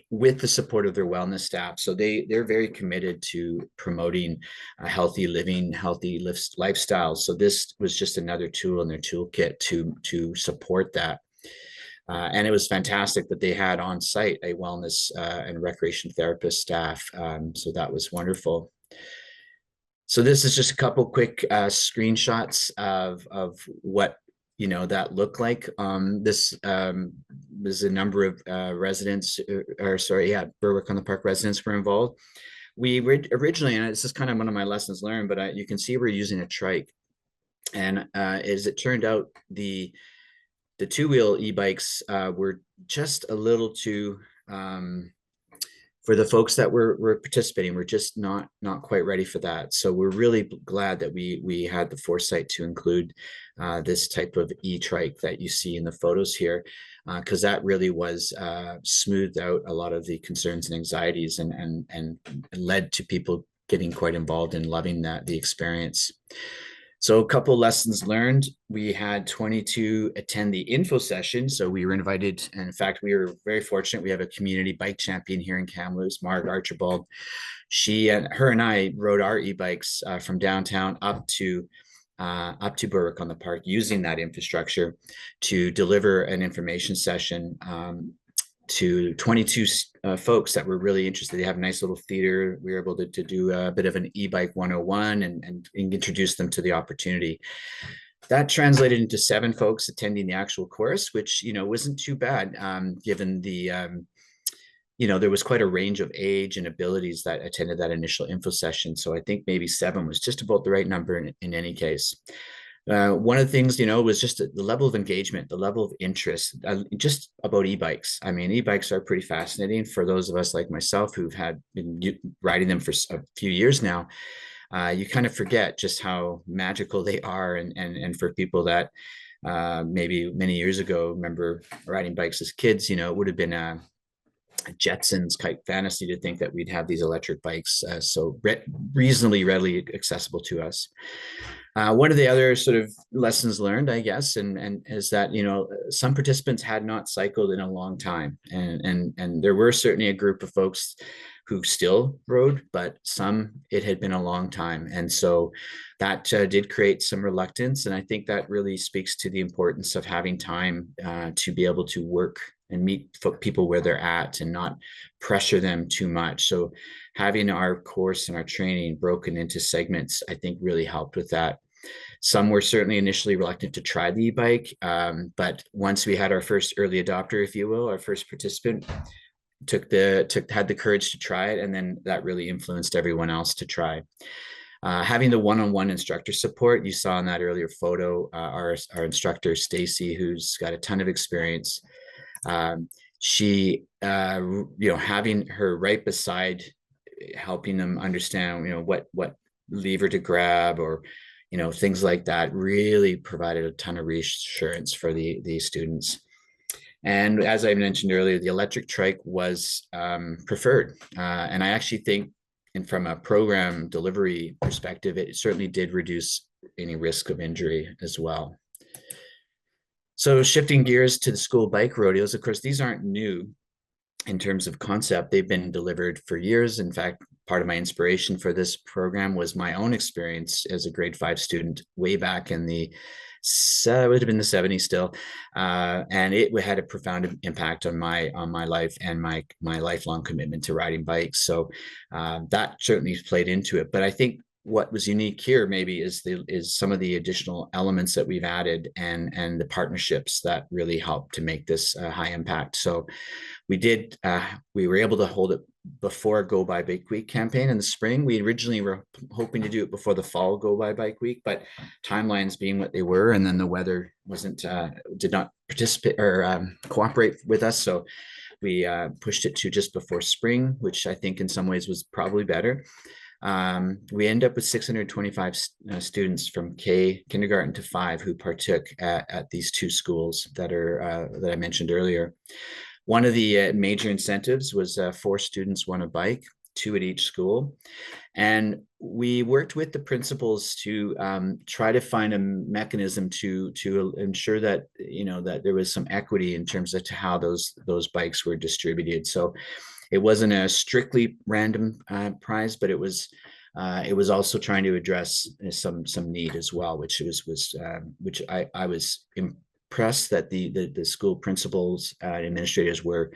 with the support of their wellness staff. So they're very committed to promoting a healthy living, healthy lifestyles. So this was just another tool in their toolkit to support that. And it was fantastic that they had on site a wellness and recreation therapist staff. So that was wonderful. So this is just a couple quick screenshots of what that looked like. This was a number of residents, Berwick-on-the-Park residents were involved. We originally, and this is kind of one of my lessons learned, but you can see we're using a trike. And as it turned out, the 2-wheel e-bikes were just a little too, for the folks that were participating, we're just not quite ready for that. So we're really glad that we had the foresight to include this type of e-trike that you see in the photos here, because that really was smoothed out a lot of the concerns and anxieties and led to people getting quite involved and loving the experience. So a couple lessons learned. We had 22 attend the info session. So we were invited, and in fact, we were very fortunate. We have a community bike champion here in Kamloops, Marg Archibald. Her and I rode our e-bikes from downtown up to Berwick-on-the-Park, using that infrastructure to deliver an information session to 22 folks that were really interested. They have a nice little theater. We were able to do a bit of an e-bike 101 and introduce them to the opportunity. That translated into 7 folks attending the actual course, which, wasn't too bad, given the, there was quite a range of age and abilities that attended that initial info session. So I think maybe 7 was just about the right number in any case. One of the things, was just the level of engagement, the level of interest, just about e-bikes. I mean, e-bikes are pretty fascinating for those of us like myself who've been riding them for a few years now. You kind of forget just how magical they are, and for people that maybe many years ago remember riding bikes as kids, it would have been a Jetsons type fantasy to think that we'd have these electric bikes so reasonably readily accessible to us. One of the other sort of lessons learned, I guess, and is that, some participants had not cycled in a long time, and there were certainly a group of folks who still rode, but some, it had been a long time. And so that did create some reluctance. And I think that really speaks to the importance of having time to be able to work and meet people where they're at and not pressure them too much. So having our course and our training broken into segments, I think really helped with that. Some were certainly initially reluctant to try the e-bike, but once we had our first early adopter, if you will, our first participant had the courage to try it, and then that really influenced everyone else to try. Having the one-on-one instructor support, you saw in that earlier photo, our instructor Stacy, who's got a ton of experience. She, having her right beside, helping them understand, what lever to grab, or things like that, really provided a ton of reassurance for the students. And as I mentioned earlier, the electric trike was preferred. And I actually think, and from a program delivery perspective, it certainly did reduce any risk of injury as well. So shifting gears to the school bike rodeos, of course, these aren't new in terms of concept. They've been delivered for years. In fact, part of my inspiration for this program was my own experience as a grade 5 student way back in it would have been the 70s still. And it had a profound impact on my life and my lifelong commitment to riding bikes. So that certainly played into it. But I think what was unique here maybe is some of the additional elements that we've added and the partnerships that really helped to make this high impact. So we were able to hold it before Go By Bike Week campaign in the spring. We originally were hoping to do it before the fall Go By Bike Week, but timelines being what they were, and then the weather did not participate or cooperate with us. So we pushed it to just before spring, which I think in some ways was probably better. We end up with 625 students from kindergarten to 5 who partook at these 2 schools that I mentioned earlier. One of the major incentives was 4 students won a bike, 2 at each school. And we worked with the principals to try to find a mechanism to ensure that, that there was some equity in terms of how those bikes were distributed. So it wasn't a strictly random prize, but it was also trying to address some need as well, which I was impressed that the school principals and administrators were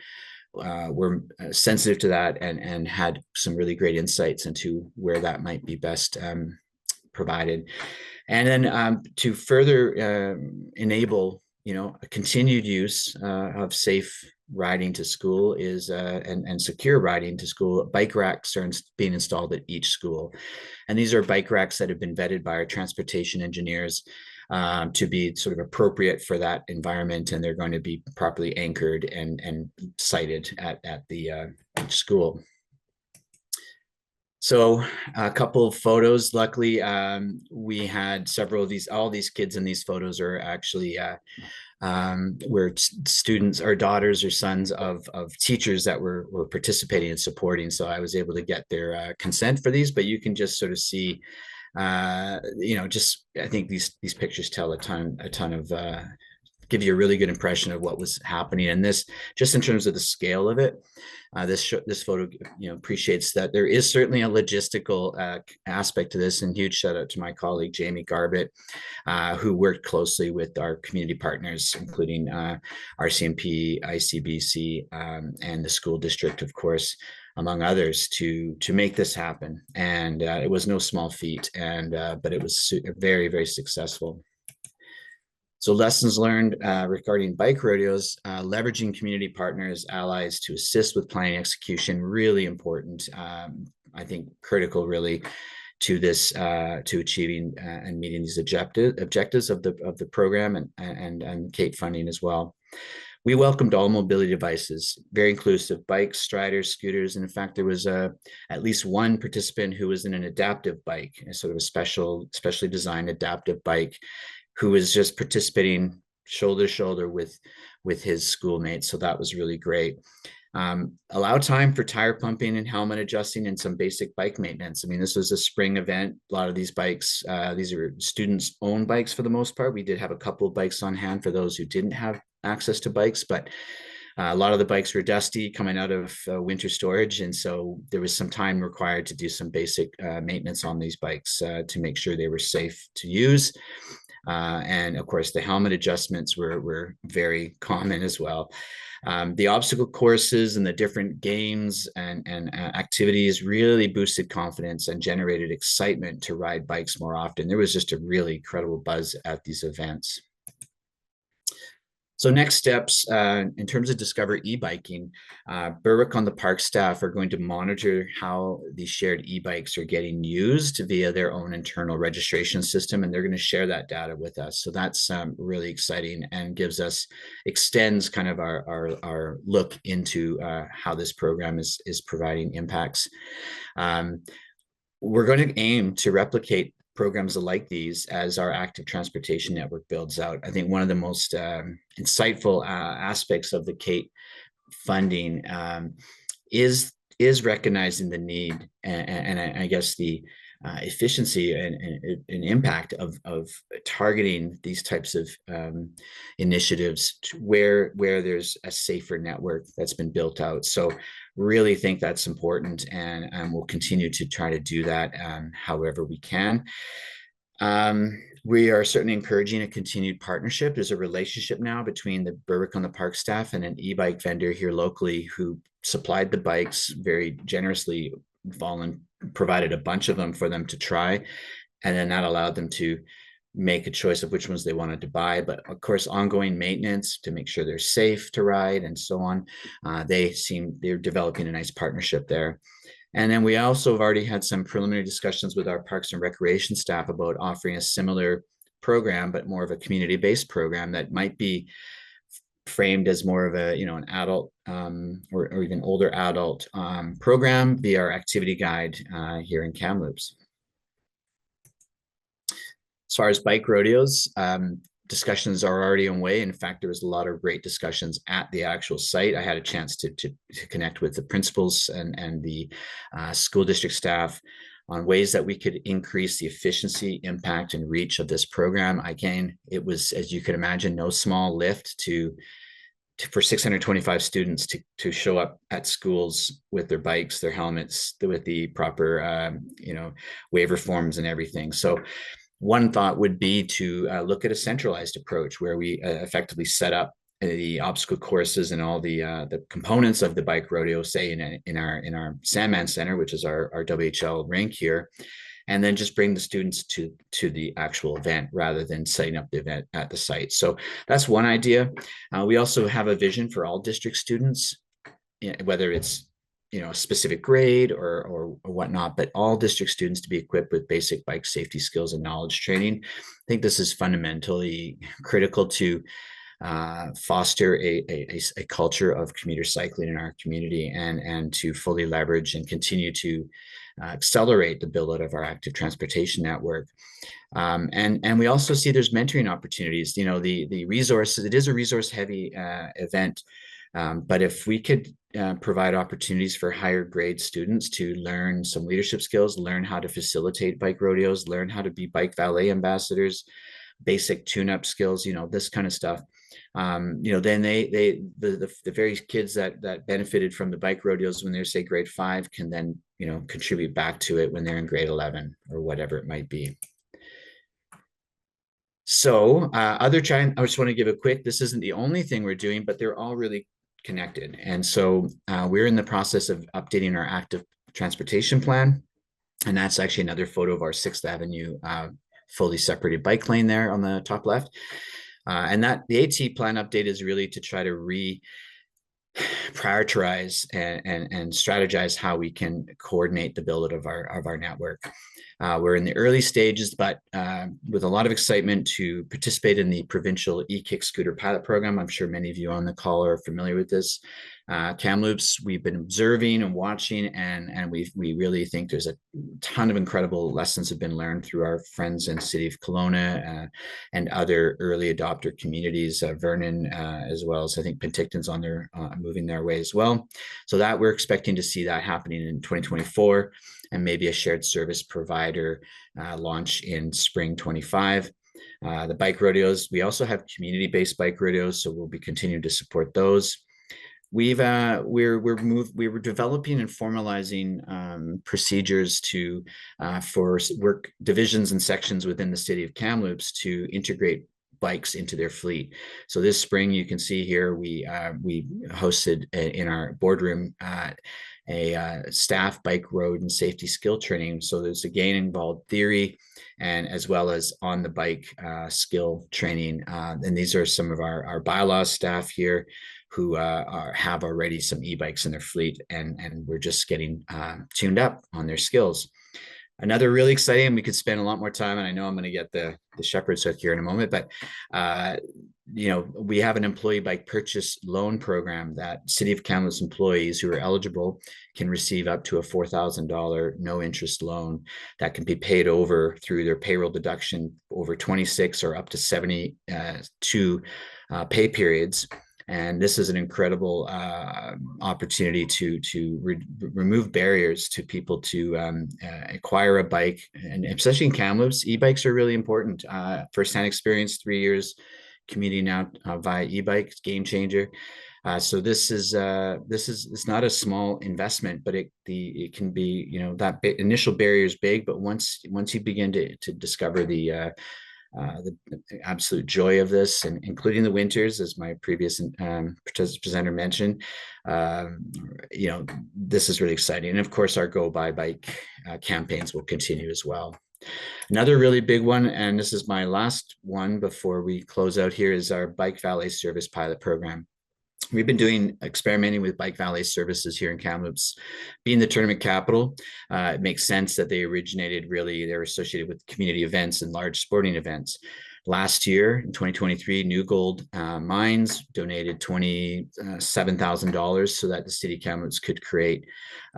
sensitive to that and had some really great insights into where that might be best provided. And then to further enable, a continued use of safe riding to school and secure riding to school, bike racks are being installed at each school. And these are bike racks that have been vetted by our transportation engineers to be sort of appropriate for that environment, and they're going to be properly anchored and sited at the each school. So a couple of photos. Luckily, we had several of these. All these kids in these photos are actually were students or daughters or sons of teachers that were participating and supporting. So I was able to get their consent for these, but you can just sort of see, I think these pictures tell a ton of give you a really good impression of what was happening. And this, just in terms of the scale of it, this photo, appreciates that there is certainly a logistical aspect to this. And huge shout out to my colleague, Jamie Garbett, who worked closely with our community partners, including RCMP, ICBC, and the school district, of course, among others, to make this happen. And it was no small feat, but it was very, very successful. So lessons learned regarding bike rodeos, leveraging community partners, allies to assist with planning execution, really important. I think critical really to this, to achieving and meeting these objectives of the program and CATE funding as well. We welcomed all mobility devices, very inclusive, bikes, striders, scooters. And in fact, there was at least one participant who was in an adaptive bike, a sort of a specially designed adaptive bike, who was just participating shoulder to shoulder with his schoolmates. So that was really great. Allow time for tire pumping and helmet adjusting and some basic bike maintenance. I mean, this was a spring event. A lot of these bikes, these are students' own bikes for the most part. We did have a couple of bikes on hand for those who didn't have access to bikes, but a lot of the bikes were dusty coming out of winter storage. And so there was some time required to do some basic maintenance on these bikes to make sure they were safe to use. And of course, the helmet adjustments were very common as well. The obstacle courses and the different games and activities really boosted confidence and generated excitement to ride bikes more often. There was just a really incredible buzz at these events. So next steps, in terms of Discover e-biking, Berwick on the Park staff are going to monitor how these shared e-bikes are getting used via their own internal registration system, and they're going to share that data with us. So that's really exciting and extends kind of our look into how this program is providing impacts. We're going to aim to replicate programs like these as our active transportation network builds out. I think one of the most insightful aspects of the CATE funding is recognizing the need and I guess the efficiency and impact of targeting these types of initiatives to where there's a safer network that's been built out. So really think that's important, and we'll continue to try to do that however we can. We are certainly encouraging a continued partnership. There's a relationship now between the Berwick on the Park staff and an e-bike vendor here locally who supplied the bikes very generously, provided a bunch of them for them to try, and then that allowed them to make a choice of which ones they wanted to buy. But of course, ongoing maintenance to make sure they're safe to ride and so on. They're developing a nice partnership there. And then we also have already had some preliminary discussions with our Parks and Recreation staff about offering a similar program, but more of a community-based program that might be framed as more of a, an adult or even older adult program via our activity guide here in Kamloops. As far as bike rodeos, discussions are already underway. In fact, there was a lot of great discussions at the actual site. I had a chance to connect with the principals and the school district staff on ways that we could increase the efficiency, impact, and reach of this program. Again, it was, as you can imagine, no small lift for 625 students to show up at schools with their bikes, their helmets, with the proper waiver forms and everything. So one thought would be to look at a centralized approach where we effectively set up the obstacle courses and all the components of the bike rodeo, say in our Sandman Center, which is our WHL rink here, and then just bring the students to the actual event rather than setting up the event at the site. So that's one idea. We also have a vision for all district students, whether it's a specific grade or whatnot, but all district students to be equipped with basic bike safety skills and knowledge training. I think this is fundamentally critical to foster a culture of commuter cycling in our community and to fully leverage and continue to accelerate the build out of our active transportation network. And we also see there's mentoring opportunities. The resources, it is a resource heavy event. But if we could provide opportunities for higher grade students to learn some leadership skills, learn how to facilitate bike rodeos, learn how to be bike valet ambassadors, basic tune-up skills, this kind of stuff. Then the very kids that benefited from the bike rodeos when they're, say, grade 5 can then, contribute back to it when they're in grade 11 or whatever it might be. So I just want to give a quick, this isn't the only thing we're doing, but they're all really connected. And so we're in the process of updating our active transportation plan. And that's actually another photo of our 6th Avenue fully separated bike lane there on the top left. And that the AT plan update is really to try to prioritize and strategize how we can coordinate the build of our network. We're in the early stages, but with a lot of excitement to participate in the provincial e-kick scooter pilot program. I'm sure many of you on the call are familiar with this. Kamloops, we've been observing and watching, and we really think there's a ton of incredible lessons have been learned through our friends in the city of Kelowna and other early adopter communities, Vernon, as well as I think Penticton's on their moving their way as well. So that we're expecting to see that happening in 2024, and maybe a shared service provider launch in spring 25. The bike rodeos, we also have community-based bike rodeos, so we'll be continuing to support those. We're developing and formalizing procedures for work divisions and sections within the city of Kamloops to integrate bikes into their fleet. So this spring, you can see here, we hosted in our boardroom a staff bike road and safety skill training. So there's again involved theory and as well as on the bike skill training. And these are some of our bylaws staff here who have already some e-bikes in their fleet, and we're just getting tuned up on their skills. Another really exciting, we could spend a lot more time, and I know I'm going to get the shepherd's hook here in a moment, but we have an employee bike purchase loan program that City of Kamloops employees who are eligible can receive up to a $4,000 no interest loan that can be paid over through their payroll deduction over 26 or up to 72 pay periods. And this is an incredible opportunity to remove barriers to people to acquire a bike. And especially in Kamloops, e-bikes are really important. First-hand experience, 3 years, commuting now via e-bike, game changer. So this is it's not a small investment, but it can be, that initial barrier is big, but once you begin to discover the absolute joy of this, and including the winters, as my previous presenter mentioned, this is really exciting. And of course, our Go Buy Bike campaigns will continue as well. Another really big one, and this is my last one before we close out here, is our bike valet service pilot program. We've been experimenting with bike valet services here in Kamloops. Being the tournament capital, it makes sense that they're associated with community events and large sporting events. Last year, in 2023, New Gold Mines donated $27,000 so that the City of Kamloops could create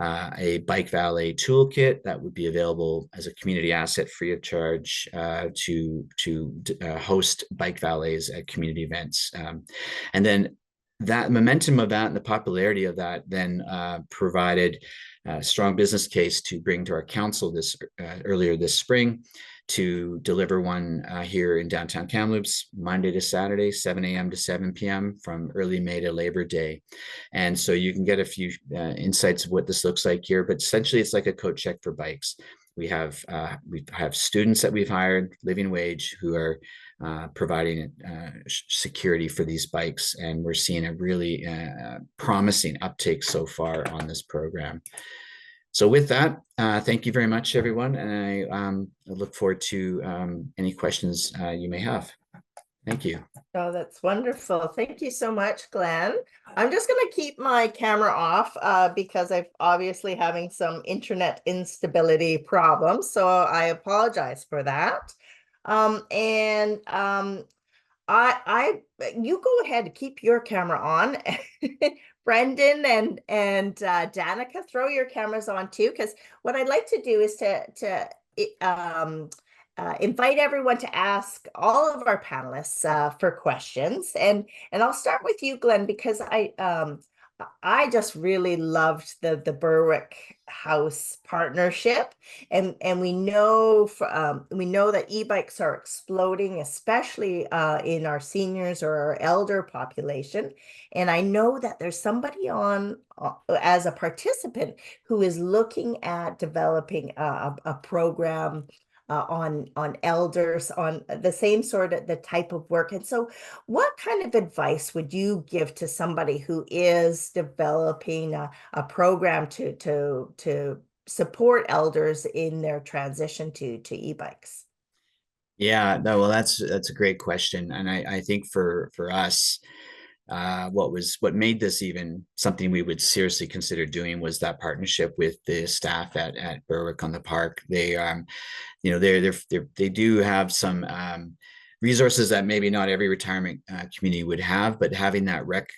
a bike valet toolkit that would be available as a community asset free of charge to host bike valets at community events. And then that momentum of that and the popularity of that then provided a strong business case to bring to our council earlier this spring to deliver one here in downtown Kamloops, Monday to Saturday, 7 a.m. to 7 p.m. from early May to Labor Day. And so you can get a few insights of what this looks like here, but essentially it's like a coat check for bikes. We have students that we've hired, living wage, who are providing security for these bikes. And we're seeing a really promising uptake so far on this program. So with that, thank you very much, everyone. And I look forward to any questions you may have. Thank you. Oh, that's wonderful. Thank you so much, Glenn. I'm just going to keep my camera off because I'm obviously having some internet instability problems. So I apologize for that. You go ahead, keep your camera on. Brendan and Danica, throw your cameras on too, because what I'd like to do is to invite everyone to ask all of our panelists for questions, and I'll start with you, Glenn, because I just really loved the Berwick House partnership, and we know that e-bikes are exploding, especially in our seniors or our elder population. And I know that there's somebody on as a participant who is looking at developing a program on elders, on the same sort of the type of work. And so what kind of advice would you give to somebody who is developing a program to support elders in their transition to e-bikes? Yeah, no, well, that's a great question. And I think for us, what made this even something we would seriously consider doing was that partnership with the staff at Berwick on the Park. They they do have some resources that maybe not every retirement community would have, but having that rec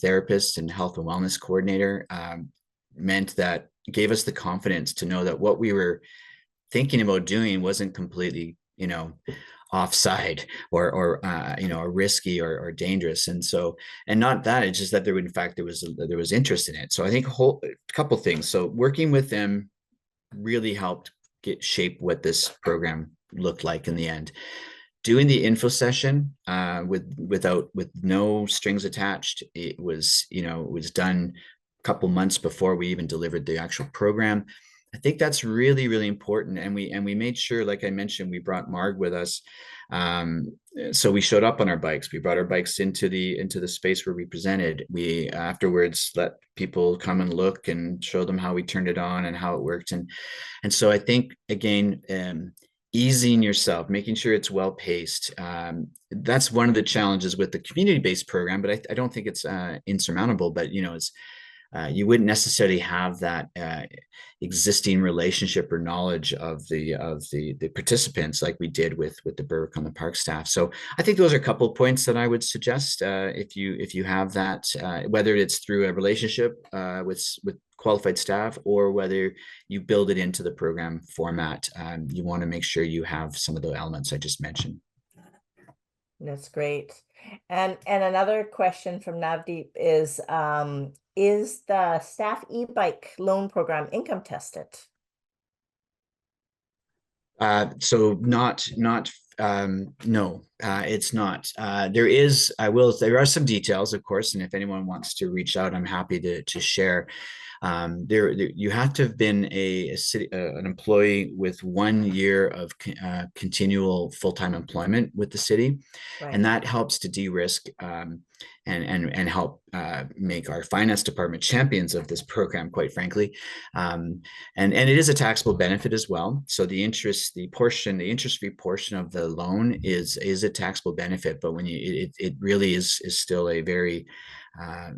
therapist and health and wellness coordinator meant that gave us the confidence to know that what we were thinking about doing wasn't completely, offside or risky or dangerous. And not that, it's just that there was interest in it. So I think a couple things. So working with them really helped shape what this program looked like in the end. Doing the info session with no strings attached, it was done a couple months before we even delivered the actual program. I think that's really, really important. And we made sure, like I mentioned, we brought Marg with us. So we showed up on our bikes. We brought our bikes into the space where we presented. We afterwards let people come and look and show them how we turned it on and how it worked. And so I think, again, easing yourself, making sure it's well paced. That's one of the challenges with the community-based program, but I don't think it's insurmountable. But it's you wouldn't necessarily have that existing relationship or knowledge of the participants like we did with the Berwick on the Park staff. So I think those are a couple of points that I would suggest if you have that, whether it's through a relationship with qualified staff or whether you build it into the program format. You want to make sure you have some of the elements I just mentioned. That's great. And another question from Navdeep is the staff e-bike loan program income tested? So no, it's not. There are some details, of course, and if anyone wants to reach out, I'm happy to share. You have to have been an employee with 1 year of continual full-time employment with the city, right. And that helps to de-risk and help make our finance department champions of this program, quite frankly. And it is a taxable benefit as well. So the interest-free portion of the loan is a taxable benefit, but when it really is still a very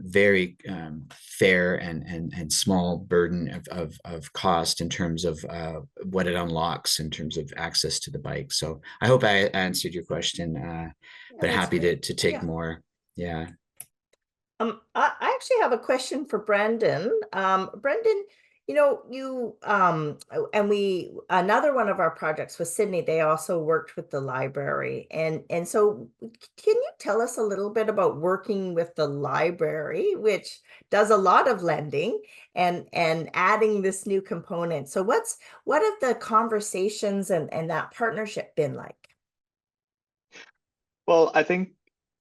very fair and small burden of cost in terms of what it unlocks in terms of access to the bike. So I hope I answered your question, but that's happy great. to take Yeah. more. Yeah. I actually have a question for Brendan. Brendan, another one of our projects with Sydney, they also worked with the library. And so can you tell us a little bit about working with the library, which does a lot of lending and adding this new component? So what have the conversations and that partnership been like? Well, I think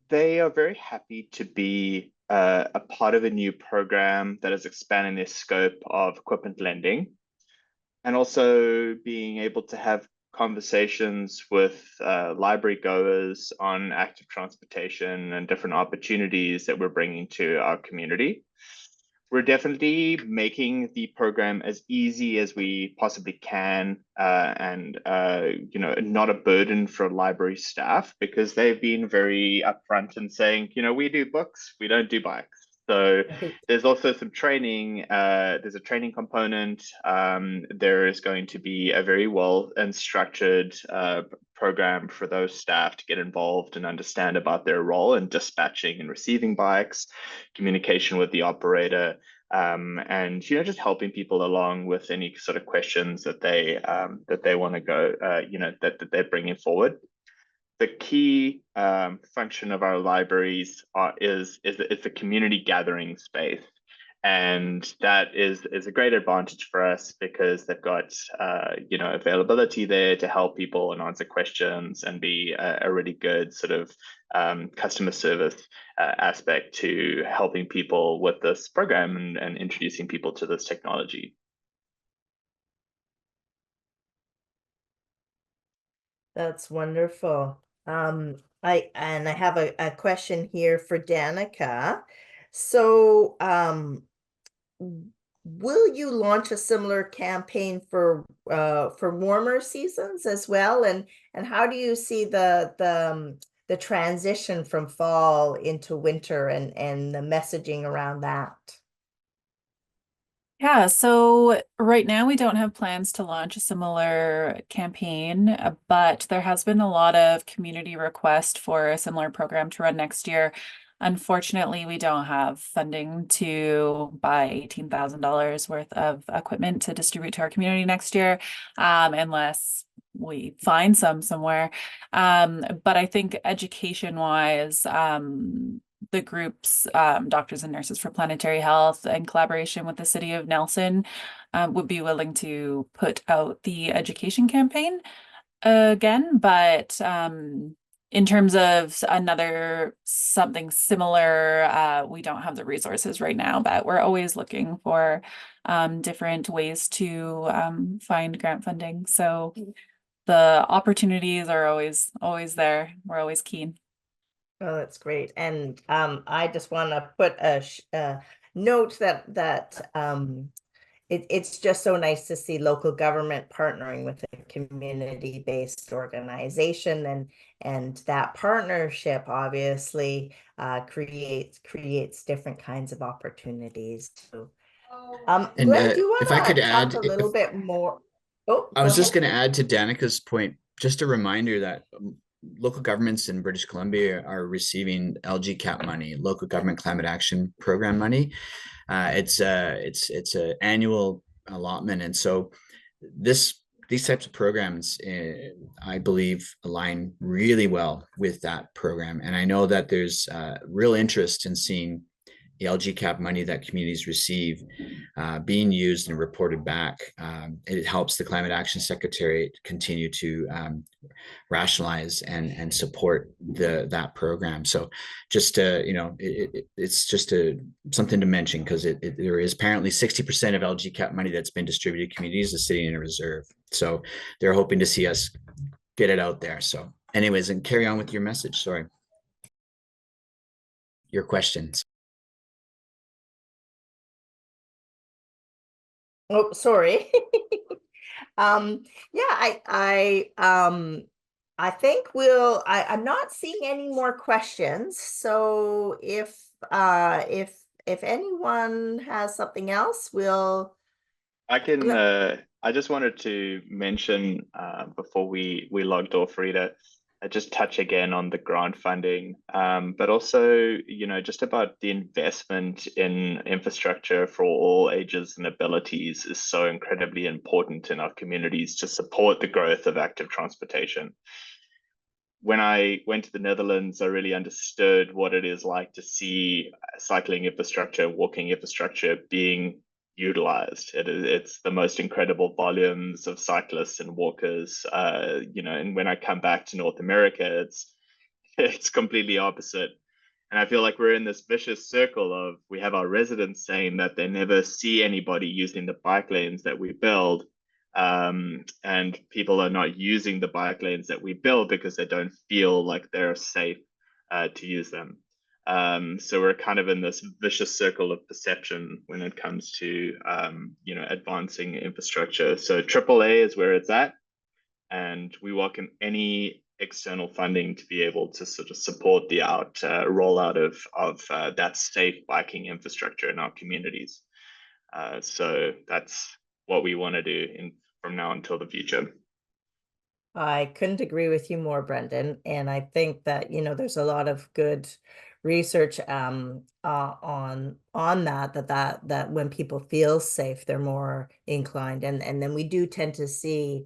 they are very happy to be a part of a new program that is expanding their scope of equipment lending, and also being able to have conversations with library goers on active transportation and different opportunities that we're bringing to our community. We're definitely making the program as easy as we possibly can, and not a burden for library staff, because they've been very upfront in saying, we do books, we don't do bikes. So Right. there's also some training. There's a training component. There is going to be a very well and structured program for those staff to get involved and understand about their role in dispatching and receiving bikes, communication with the operator, and just helping people along with any sort of questions that they want to go, that they're bringing forward. The key function of our libraries is it's a community gathering space, and that is a great advantage for us because they've got availability there to help people and answer questions and be a really good sort of customer service aspect to helping people with this program and introducing people to this technology. That's wonderful. I have a question here for Danica. So, will you launch a similar campaign for warmer seasons as well? And how do you see the transition from fall into winter and the messaging around that? Yeah, so right now we don't have plans to launch a similar campaign, but there has been a lot of community request for a similar program to run next year. Unfortunately, we don't have funding to buy $18,000 worth of equipment to distribute to our community next year, unless we find some somewhere. But I think education-wise, the groups, Doctors and Nurses for Planetary Health, in collaboration with the City of Nelson, would be willing to put out the education campaign again. But in terms of something similar, we don't have the resources right now, but we're always looking for different ways to find grant funding. So the opportunities are always there. We're always keen. Oh, that's great. And I just want to put a note that it's just so nice to see local government partnering with a community-based organization, and that partnership obviously creates different kinds of opportunities too. And Glenn, do you if I want could to talk add, a little bit more? Oh, I go was just ahead. going to add to Danica's point, just a reminder that local governments in British Columbia are receiving LGCAP money, Local Government Climate Action Program money. It's an annual allotment, and so these types of programs, I believe, align really well with that program. And I know that there's real interest in seeing the LGCAP money that communities receive being used and reported back. It helps the Climate Action Secretariat continue to rationalize and support that program. So just it's just something to mention, because there is apparently 60% of LGCAP money that's been distributed to communities is sitting in a reserve. So they're hoping to see us get it out there. So anyways, and carry on with your message. Sorry. Your questions. Oh, sorry. Yeah, I think I'm not seeing any more questions. So if anyone has something else, I can. let- I just wanted to mention before we logged off, Rita, just touch again on the grant funding, but also, you know, just about the investment in infrastructure for all ages and abilities is so incredibly important in our communities to support the growth of active transportation. When I went to the Netherlands, I really understood what it is like to see cycling infrastructure, walking infrastructure being utilized. It's the most incredible volumes of cyclists and walkers, you know. And when I come back to North America, it's completely opposite. And I feel like we're in this vicious circle of we have our residents saying that they never see anybody using the bike lanes that we build, and people are not using the bike lanes that we build because they don't feel like they're safe to use them. So we're kind of in this vicious circle of perception when it comes to you know, advancing infrastructure. So AAA is where it's at, and we welcome any external funding to be able to sort of support the rollout of that safe biking infrastructure in our communities. So that's what we want to do from now until the future. I couldn't agree with you more, Brendan. And I think that, you know, there's a lot of good research on that when people feel safe, they're more inclined. And then we do tend to see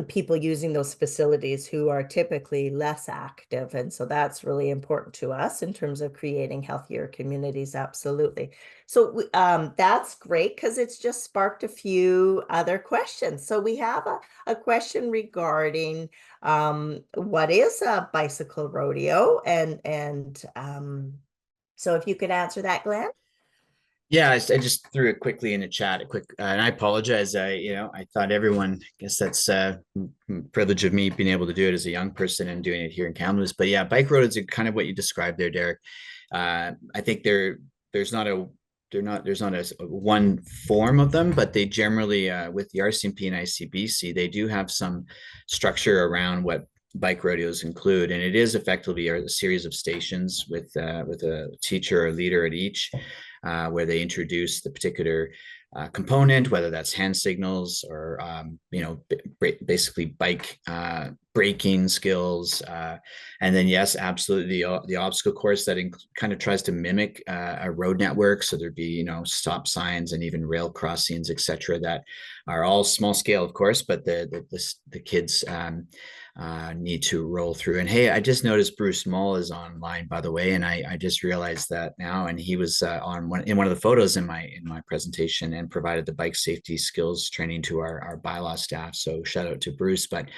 people using those facilities who are typically less active. And so that's really important to us in terms of creating healthier communities. Absolutely. So that's great because it's just sparked a few other questions. So we have a question regarding what is a bicycle rodeo, and so if you could answer that, Glenn. Yeah, I just threw it quickly in the chat, and I apologize. I thought everyone, I guess that's privilege of me being able to do it as a young person and doing it here in Kamloops. But yeah, bike roads are kind of what you described there, Derek. I think there's not a one form of them, but they generally, with the RCMP and ICBC, they do have some structure around what bike rodeos include, and it is effectively a series of stations with a teacher or leader at each, where they introduce the particular component, whether that's hand signals or basically bike braking skills, and then yes, absolutely the obstacle course that kind of tries to mimic a road network. So there'd be stop signs and even rail crossings, etc., that are all small scale, of course, but the kids need to roll through. And hey, I just noticed Bruce Moll is online, by the way, and I just realized that now. And he was in one of the photos in my presentation and provided the bike safety skills training to our bylaw staff. So shout out to Bruce. But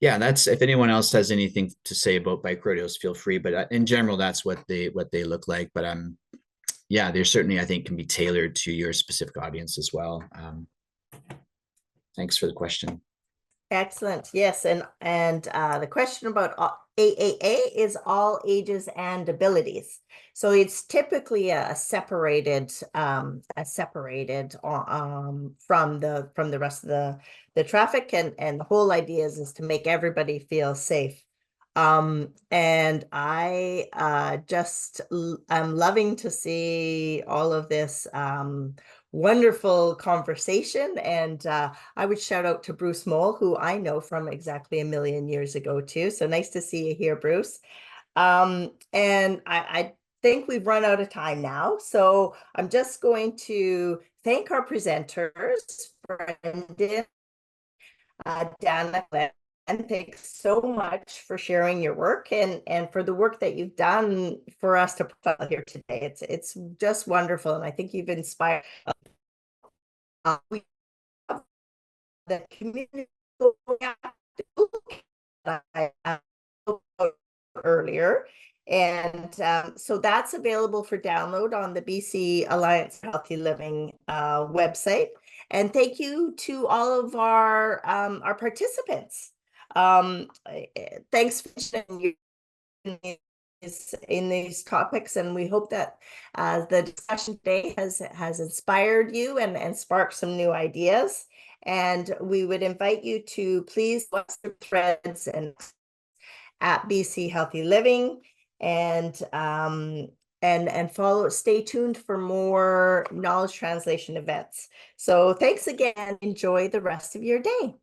yeah, that's, if anyone else has anything to say about bike rodeos, feel free. But in general, that's what they look like. But yeah, they're certainly, I think, can be tailored to your specific audience as well. Thanks for the question. Excellent. Yes, and the question about AAA is all ages and abilities. So it's typically a separated from the rest of the traffic, and the whole idea is to make everybody feel safe. And I just am loving to see all of this wonderful conversation. And I would shout out to Bruce Moll, who I know from exactly a million years ago too. So nice to see you here, Bruce. And I think we've run out of time now. So I'm just going to thank our presenters, Brendan, Dana, and thanks so much for sharing your work and for the work that you've done for us to profile here today. It's just wonderful, and I think you've inspired we have the community earlier. And so that's available for download on the BC Alliance for Healthy Living website. And thank you to all of our participants. Thanks for sharing in these topics, and we hope that the discussion today has inspired you and sparked some new ideas. And we would invite you to please watch the threads and at BC Healthy Living, and follow, stay tuned for more knowledge translation events. So thanks again. Enjoy the rest of your day.